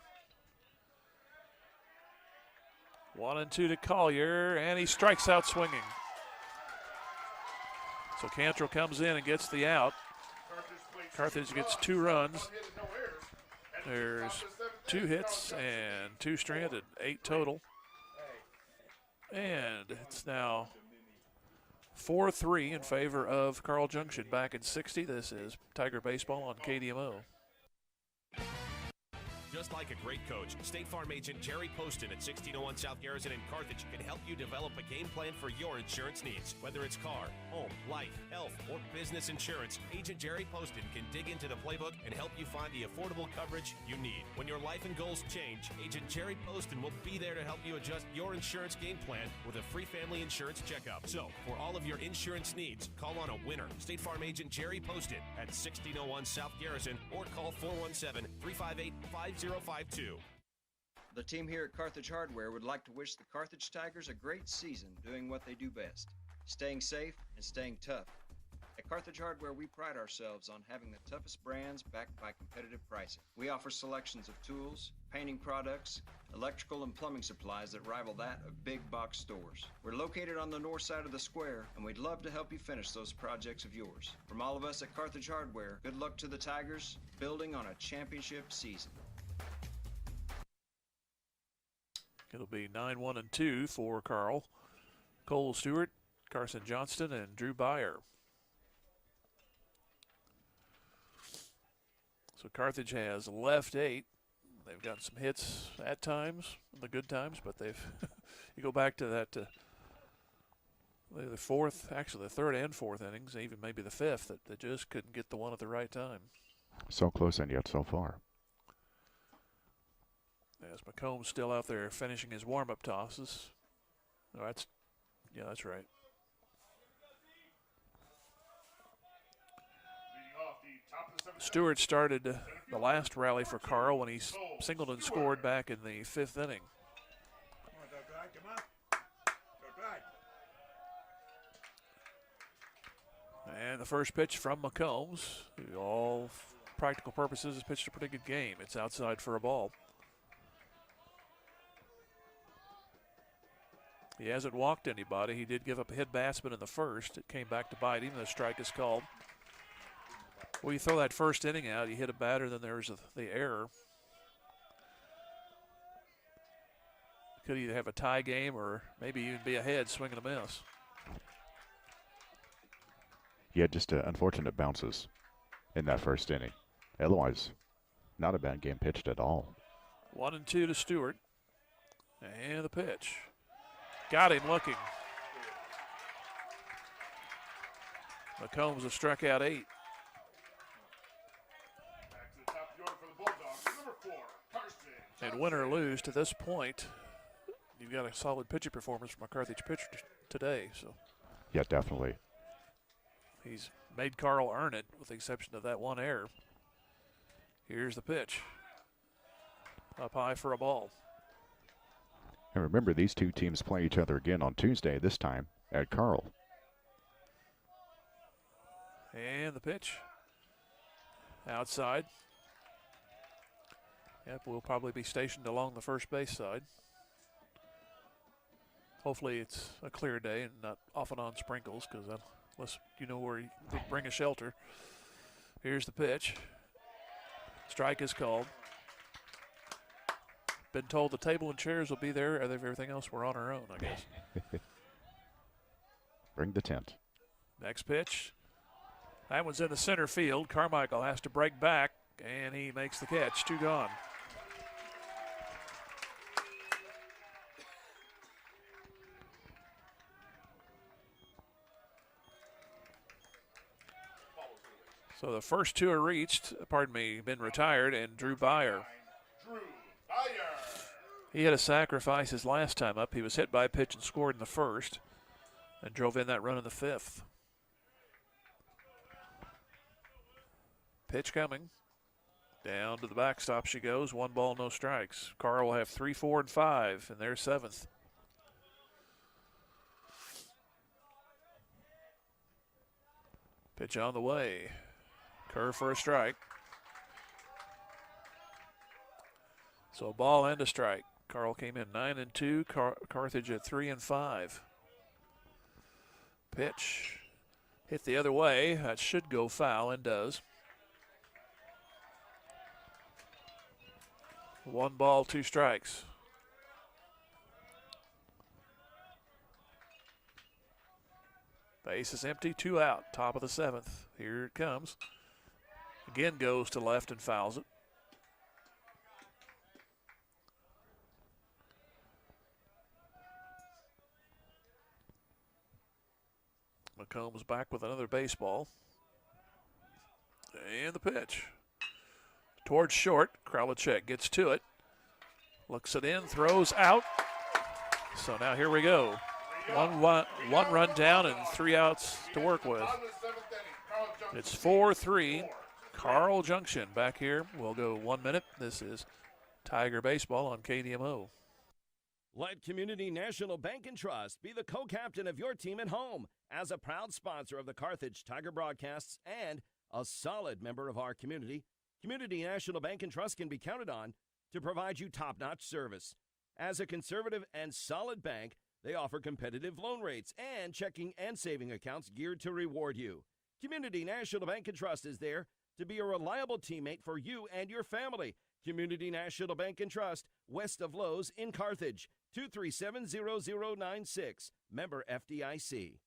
1-2 to Collier, and he strikes out swinging. So Cantrell comes in and gets the out. Carthage gets 2 runs. There's 2 hits and 2 stranded, 8 total. And it's now 4-3 in favor of Carl Junction back in 60. This is Tiger Baseball on KDMO. Just like a great coach, State Farm agent Jerry Poston at 1601 South Garrison in Carthage can help you develop a game plan for your insurance needs. Whether it's car, home, life, health, or business insurance, Agent Jerry Poston can dig into the playbook and help you find the affordable coverage you need. When your life and goals change, Agent Jerry Poston will be there to help you adjust your insurance game plan with a free family insurance checkup. So, for all of your insurance needs, call on a winner. State Farm agent Jerry Poston at 1601 South Garrison or call 417-358-5052. The team here at Carthage Hardware would like to wish the Carthage Tigers a great season doing what they do best, staying safe and staying tough. At Carthage Hardware, we pride ourselves on having the toughest brands backed by competitive pricing. We offer selections of tools, painting products, electrical and plumbing supplies that rival that of big box stores. We're located on the north side of the square, and we'd love to help you finish those projects of yours. From all of us at Carthage Hardware, good luck to the Tigers, building on a championship season. It'll be 9-1-2 for Carl. Cole Stewart, Carson Johnston, and Drew Byer. So Carthage has left 8. They've gotten some hits at times, the good times, but they've you go back to that the third and fourth innings, even maybe the fifth, that they just couldn't get the one at the right time. So close and yet so far. As McComb's still out there finishing his warm-up tosses. Oh, that's right. Stewart started the last rally for Carl when he singled and scored back in the 5th inning. And the first pitch from McCombs, who all practical purposes has pitched a pretty good game. It's outside for a ball. He hasn't walked anybody. He did give up a hit batsman in the first. It came back to bite him. The strike is called. Well, you throw that first inning out, you hit a batter, then there's the error. Could either have a tie game or maybe even be ahead, swing and a miss. Yeah, just unfortunate bounces. in that first inning. Otherwise, not a bad game pitched at all. 1-2 to Stewart. And the pitch. Got him looking. McCombs has struck out 8. Back to the top of the order for the Bulldogs. Number 4, Carthage. And win or lose to this point, you've got a solid pitching performance from a Carthage pitcher today. So Yeah, definitely. he's made Carl earn it with the exception of that one error. Here's the pitch. Up high for a ball. And remember, these two teams play each other again on Tuesday, this time at Carl. And the pitch. Outside. Yep, we'll probably be stationed along the first base side. Hopefully it's a clear day and not off and on sprinkles, because unless you know where you bring a shelter. Here's the pitch. Strike is called. Been told the table and chairs will be there. Everything else, we're on our own, I guess. Bring the tent. Next pitch. That one's in the center field. Carmichael has to break back, and he makes the catch. 2 gone. So the first 2 are reached, been retired, and Drew Byer. He had to sacrifice his last time up. He was hit by a pitch and scored in the first and drove in that run in the 5th. Pitch coming. Down to the backstop she goes. 1 ball, no strikes. Carl will have 3, 4, and 5 in their 7th. Pitch on the way. Curve for a strike. So a ball and a strike. Carl came in 9-2. Carthage at 3-5. Pitch hit the other way. That should go foul and does. 1 ball, 2 strikes. Base is empty, 2 out. Top of the 7th. Here it comes. Again goes to left and fouls it. McCombs back with another baseball. And the pitch. Towards short. Kralichek gets to it. Looks it in, throws out. So now here we go. One run down and 3 outs to work with. It's 4-3. Carl Junction back here. We'll go 1 minute. This is Tiger Baseball on KDMO. Let Community National Bank and Trust be the co-captain of your team at home. As a proud sponsor of the Carthage Tiger broadcasts and a solid member of our community, Community National Bank and Trust can be counted on to provide you top-notch service. As a conservative and solid bank, they offer competitive loan rates and checking and saving accounts geared to reward you. Community National Bank and Trust is there to be a reliable teammate for you and your family. Community National Bank and Trust, west of Lowe's in Carthage, 237-0096, member FDIC.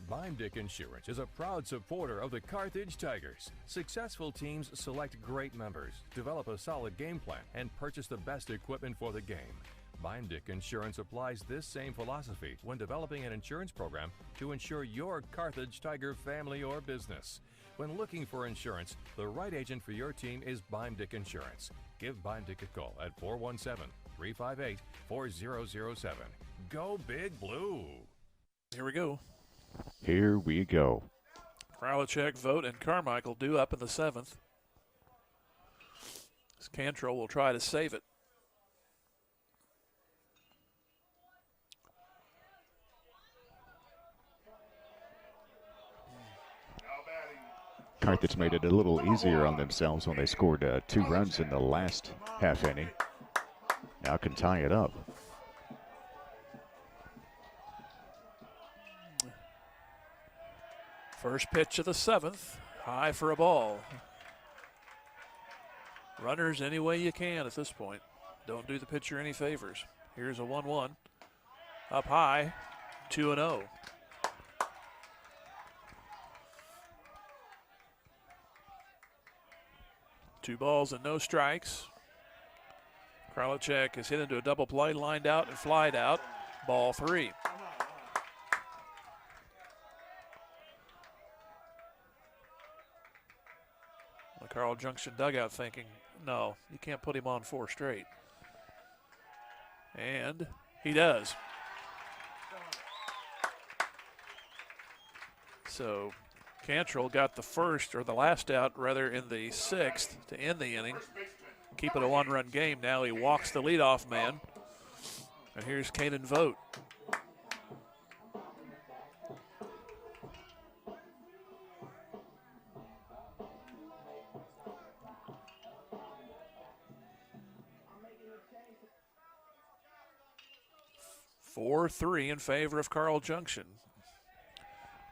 Bimdick Insurance is a proud supporter of the Carthage Tigers. Successful teams select great members, develop a solid game plan, and purchase the best equipment for the game. Bimdick Insurance applies this same philosophy when developing an insurance program to insure your Carthage Tiger family or business. When looking for insurance, the right agent for your team is Bimdick Insurance. Give Bimdick a call at 417-358-4007. Go Big Blue! Here we go. Here we go. Kralichek, Vogt, and Carmichael due up in the 7th. Cantrell will try to save it. Carthage made it a little easier on themselves when they scored 2 runs in the last half inning. Now can tie it up. First pitch of the 7th, high for a ball. Runners any way you can at this point. Don't do the pitcher any favors. Here's a 1-1. Up high, 2-0. 2 balls and no strikes. Kralichek is hit into a double play, lined out and flied out. Ball 3. The Carl Junction dugout thinking, no, you can't put him on 4 straight. And he does. So Cantrell got the first, or the last out rather, in the 6th to end the inning. Keep it a 1-run game. Now he walks the leadoff man. And here's Caden Vogt. (4-3) in favor of Carl Junction.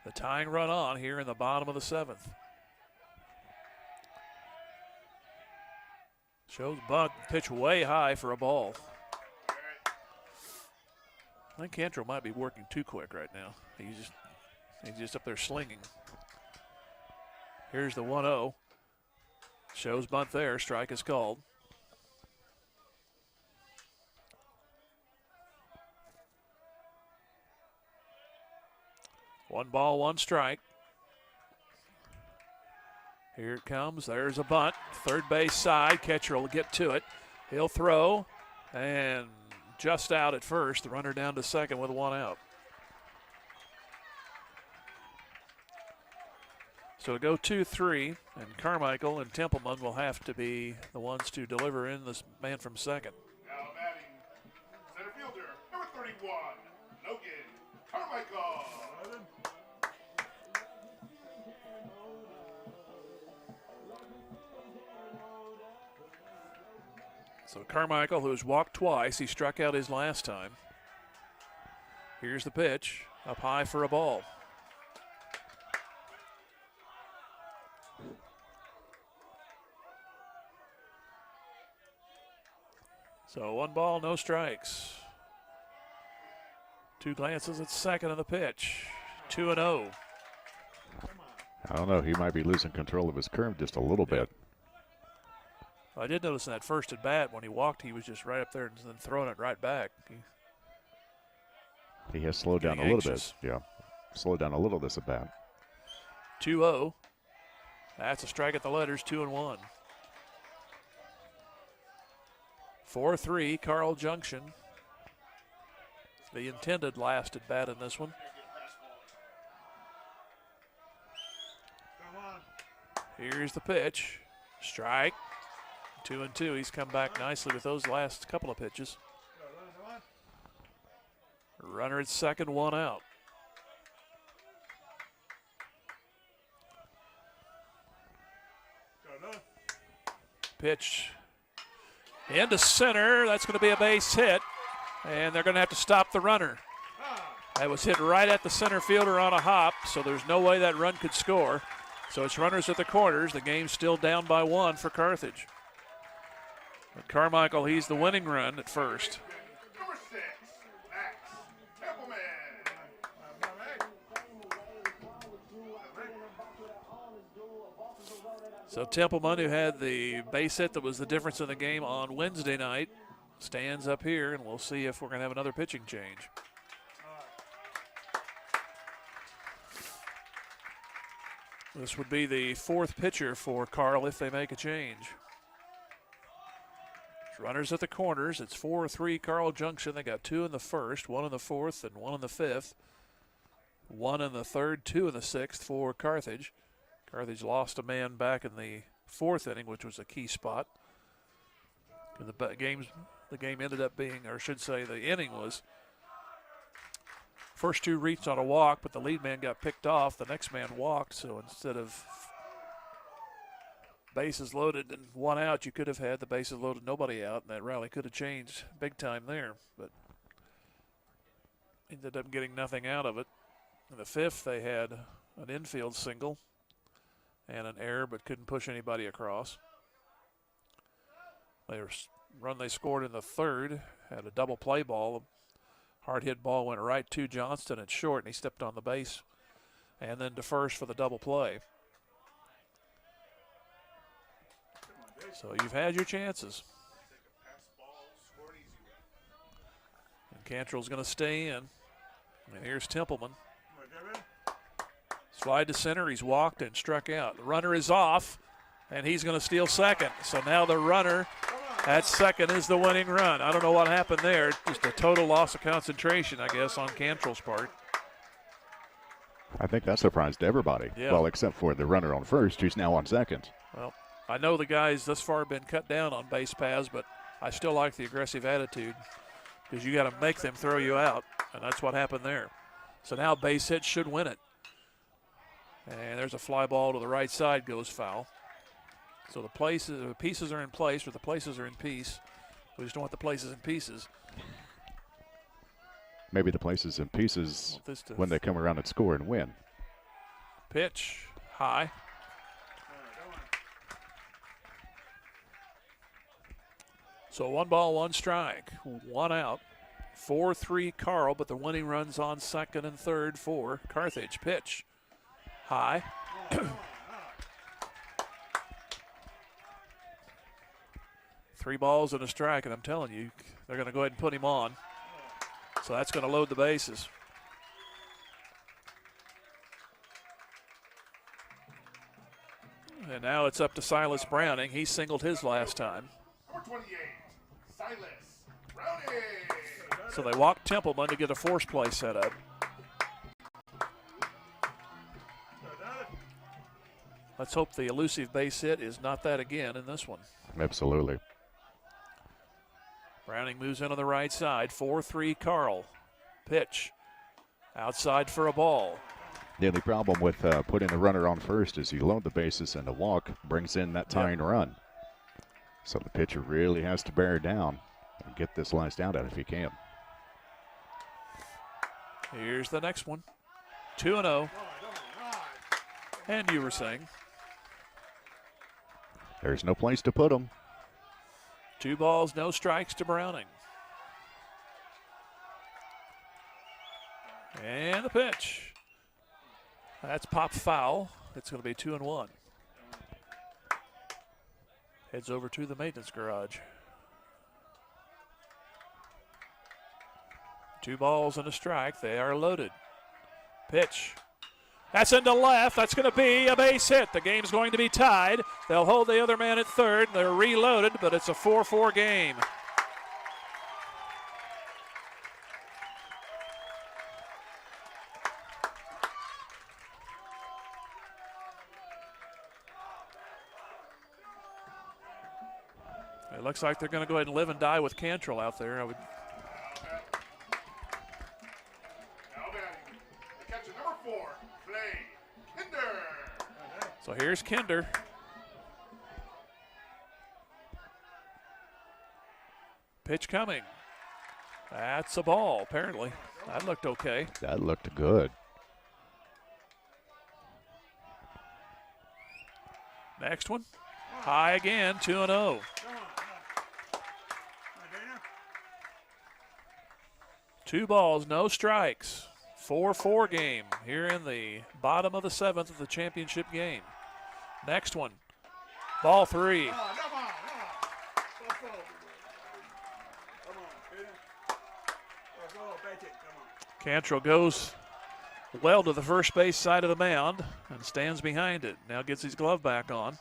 The tying run on here in the bottom of the 7th. Shows bunt, pitch way high for a ball. I think Cantrell might be working too quick right now. He's just up there slinging. Here's the 1-0. Shows bunt there. Strike is called. One ball, 1 strike. Here it comes. There's a bunt. Third base side. Catcher will get to it. He'll throw. And just out at first. The runner down to second with 1 out. So to go 2-3. And Carmichael and Templeman will have to be the ones to deliver in this man from second. Now batting, center fielder, number 31, Logan Carmichael. So Carmichael, who's walked twice, he struck out his last time. Here's the pitch, up high for a ball. So 1 ball, no strikes. 2 glances at second of the pitch. 2-0. I don't know. He might be losing control of his curve just a little bit. I did notice in that first at bat when he walked, he was just right up there and then throwing it right back. He has slowed down a little bit. Yeah, slowed down a little this at bat. 2-0. That's a strike at the letters, 2-1. 4-3, Carl Junction. The intended last at bat in this one. Here's the pitch. Strike. 2-2. He's come back nicely with those last couple of pitches. Runner at second, 1 out. Pitch into center. That's going to be a base hit. And they're going to have to stop the runner. That was hit right at the center fielder on a hop, so there's no way that run could score. So it's runners at the corners. The game's still down by 1 for Carthage. But Carmichael, he's the winning run at first. Number 6, Max Templeman. So Templeman, who had the base hit that was the difference in the game on Wednesday night, stands up here, and we'll see if we're going to have another pitching change. This would be the 4th pitcher for Carl if they make a change. Runners at the corners. It's 4-3 Carl Junction. They got 2 in the 1st, 1 in the 4th, and 1 in the 5th. 1 in the 3rd, 2 in the 6th for Carthage. Carthage lost a man back in the 4th inning, which was a key spot. And the game ended up being, or I should say the inning was, first 2 reached on a walk, but the lead man got picked off. The next man walked, so instead of bases loaded and 1 out, you could have had the bases loaded, nobody out, and that rally could have changed big time there, but ended up getting nothing out of it. In the 5th, they had an infield single and an error, but couldn't push anybody across. Run they scored in the 3rd had a double play ball. A hard hit ball went right to Johnston at short, and he stepped on the base and then to first for the double play. So you've had your chances. And Cantrell's going to stay in. And here's Templeman. Slide to center. He's walked and struck out. The runner is off, and he's going to steal second. So now the runner at second is the winning run. I don't know what happened there. Just a total loss of concentration, I guess, on Cantrell's part. I think that surprised everybody. Yeah. Well, except for the runner on first, who's now on second. Well, I know the guys thus far have been cut down on base paths, but I still like the aggressive attitude because you got to make them throw you out, and that's what happened there. So now base hit should win it. And there's a fly ball to the right side, goes foul. So the pieces are in place, or the places are in piece. We just don't want the places in pieces. Maybe the places in pieces when they come around and score and win. Pitch, high. So 1 ball, 1 strike, 1 out. 4-3 Carl, but the winning run's on second and third for Carthage. Pitch, high. 3 balls and a strike, and I'm telling you, they're going to go ahead and put him on. So that's going to load the bases. And now it's up to Silas Browning. He singled his last time. Number 28, Silas Browning. So they walk Templeman to get a force play set up. Let's hope the elusive base hit is not that again in this one. Absolutely. Browning moves in on the right side. 4-3 Carl. Pitch. Outside for a ball. The only problem with putting the runner on first is you load the bases and the walk brings in that tying run. So the pitcher really has to bear down and get this last out if he can. Here's the next one. 2-0. And you were saying? There's no place to put him. 2 balls, no strikes to Browning. And the pitch. That's pop foul. It's going to be 2-1. Heads over to the maintenance garage. 2 balls and a strike. They are loaded. Pitch. That's into left. That's going to be a base hit. The game's going to be tied. They'll hold the other man at third. They're reloaded, but it's a 4-4 game. It looks like they're going to go ahead and live and die with Cantrell out there. I would. So here's Kinder. Pitch coming. That's a ball, apparently. That looked okay. That looked good. Next one. High again, 2-0. Two balls, no strikes. 4-4 game here in the bottom of the 7th of the championship game. Next one. Ball 3. Cantrell goes well to the first base side of the mound and stands behind it. Now gets his glove back on.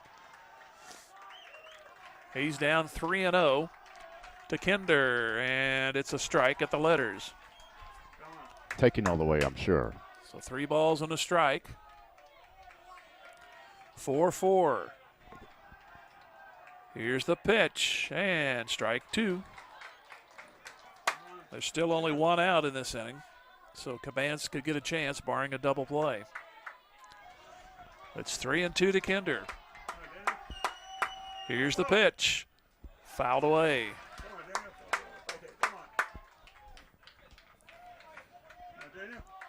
He's down 3-0 to Kinder, and it's a strike at the letters. Taking all the way, I'm sure. So 3 balls and a strike. 4-4. Here's the pitch, and strike 2. There's still only 1 out in this inning, so Cabans could get a chance, barring a double play. It's 3-2 to Kinder. Here's the pitch. Fouled away.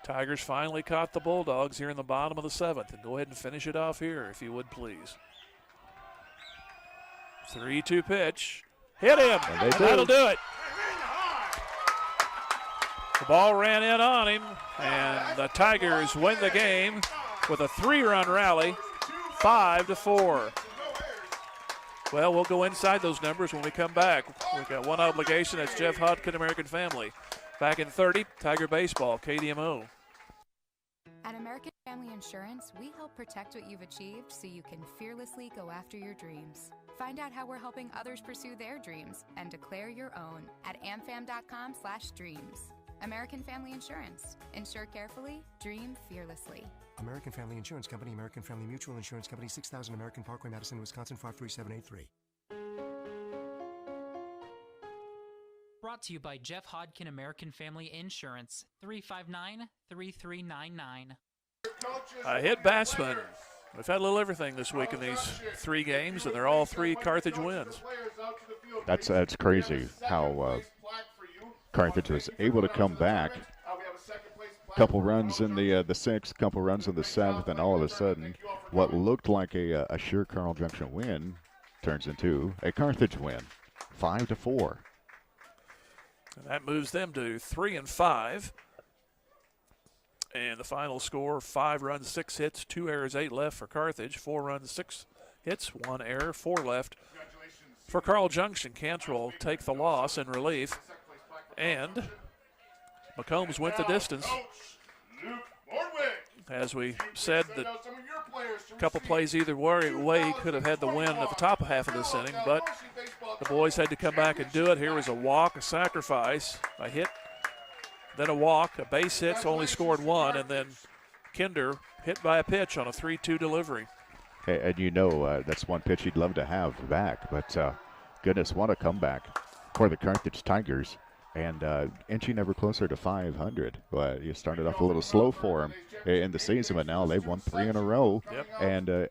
Tigers finally caught the Bulldogs here in the bottom of the 7th. And go ahead and finish it off here, if you would, please. 3-2 pitch. Hit him. And that'll do it. The ball ran in on him, and the Tigers win the game with a 3-run rally, 5-4. Well, we'll go inside those numbers when we come back. We've got one obligation. That's Jeff Hodkin, American Family. Back in 30, Tiger Baseball, KDMO. At American Family Insurance, we help protect what you've achieved so you can fearlessly go after your dreams. Find out how we're helping others pursue their dreams and declare your own at amfam.com/dreams. American Family Insurance. Insure carefully, dream fearlessly. American Family Insurance Company, American Family Mutual Insurance Company, 6000 American Parkway, Madison, Wisconsin, 53783. Brought to you by Jeff Hodkin, American Family Insurance, 359-3399. A hit batsman. We've had a little everything this week in these 3 games, and they're all 3 Carthage wins. That's crazy how Carthage was able to come back. Couple runs in the 6th, couple runs in the 7th, and all of a sudden, what looked like a sure Carl Junction win turns into a Carthage win, 5-4. And that moves them to 3-5. And the final score: 5 runs, 6 hits, 2 errors, 8 left for Carthage. 4 runs, 6 hits, 1 error, 4 left for Carl Junction. Cantrell take the loss in relief, and McCombs went the distance. As we said, that a couple plays either way could have had the win at the top half of this inning, but the boys had to come back and do it. Here was a walk, a sacrifice, a hit, then a walk, a base hit, only scored 1, and then Kinder hit by a pitch on a 3-2 delivery. Hey, and that's one pitch he'd love to have back, but goodness, what a comeback for the Carthage Tigers. And inching ever closer to 500. You started off a little slow for them in the season, but now they've won 3 in a row. Yep. And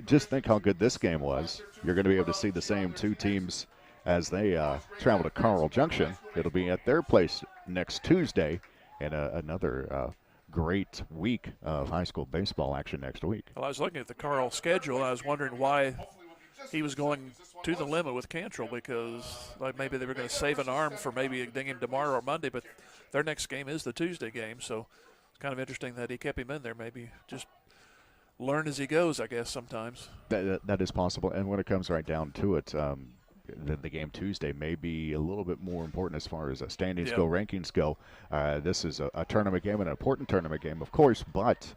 just think how good this game was. You're going to be able to see the same 2 teams as they travel to Carl Junction. It'll be at their place next Tuesday, and another great week of high school baseball action next week. Well, I was looking at the Carl schedule, and I was wondering why he was going to the limit with Cantrell, because maybe they were going to save an arm for maybe a game tomorrow or Monday, but their next game is the Tuesday game, so it's kind of interesting that he kept him in there. Maybe just learn as he goes, I guess, sometimes. That is possible, and when it comes right down to it, the game Tuesday may be a little bit more important as far as standings go, rankings go. This is a tournament game, an important tournament game, of course, but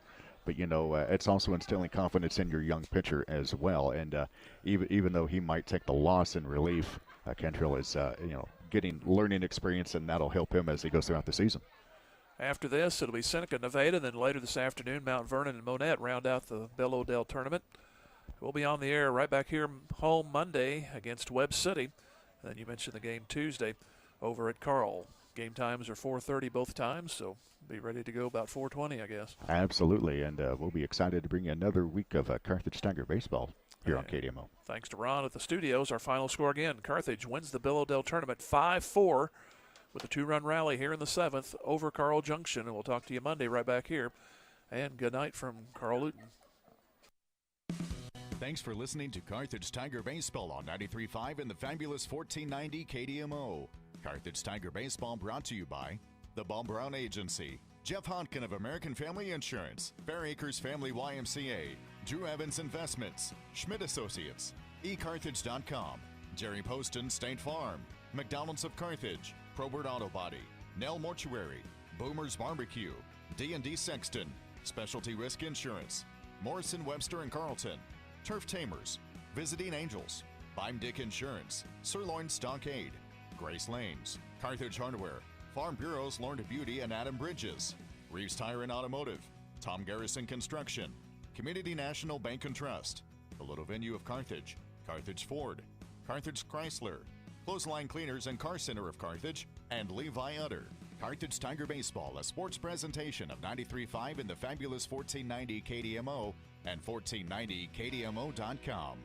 it's also instilling confidence in your young pitcher as well. And even though he might take the loss in relief, Cantrell is getting learning experience, and that'll help him as he goes throughout the season. After this, it'll be Seneca, Nevada, then later this afternoon, Mount Vernon and Monette round out the Belle Odell tournament. We'll be on the air right back here home Monday against Webb City. And then you mentioned the game Tuesday over at Carl. Game times are 4:30 both times, so be ready to go about 4:20, I guess. Absolutely, and we'll be excited to bring you another week of Carthage Tiger baseball here on KDMO. Thanks to Ron at the studios. Our final score again: Carthage wins the Belle Odell tournament 5-4 with a 2-run rally here in the 7th over Carl Junction. And we'll talk to you Monday right back here. And good night from Carl Luton. Thanks for listening to Carthage Tiger Baseball on 93.5 and the fabulous 1490 KDMO. Carthage Tiger Baseball brought to you by the Bob Brown Agency, Jeff Hodkin of American Family Insurance, Fair Acres Family YMCA, Drew Evans Investments, Schmidt Associates, eCarthage.com, Jerry Poston State Farm, McDonald's of Carthage, Probert Auto Body, Nell Mortuary, Boomer's Barbecue, D&D Sexton, Specialty Risk Insurance, Morrison Webster and Carlton, Turf Tamers, Visiting Angels, Bime Dick Insurance, Sirloin Stockade, Grace Lanes, Carthage Hardware, Farm Bureaus Lorna Beauty and Adam Bridges, Reeves Tire and Automotive, Tom Garrison Construction, Community National Bank and Trust, the Little Venue of Carthage, Carthage Ford, Carthage Chrysler, Clothesline Cleaners and Car Center of Carthage, and Levi Utter. Carthage Tiger Baseball, a sports presentation of 93.5 in the fabulous 1490 KDMO and 1490KDMO.com.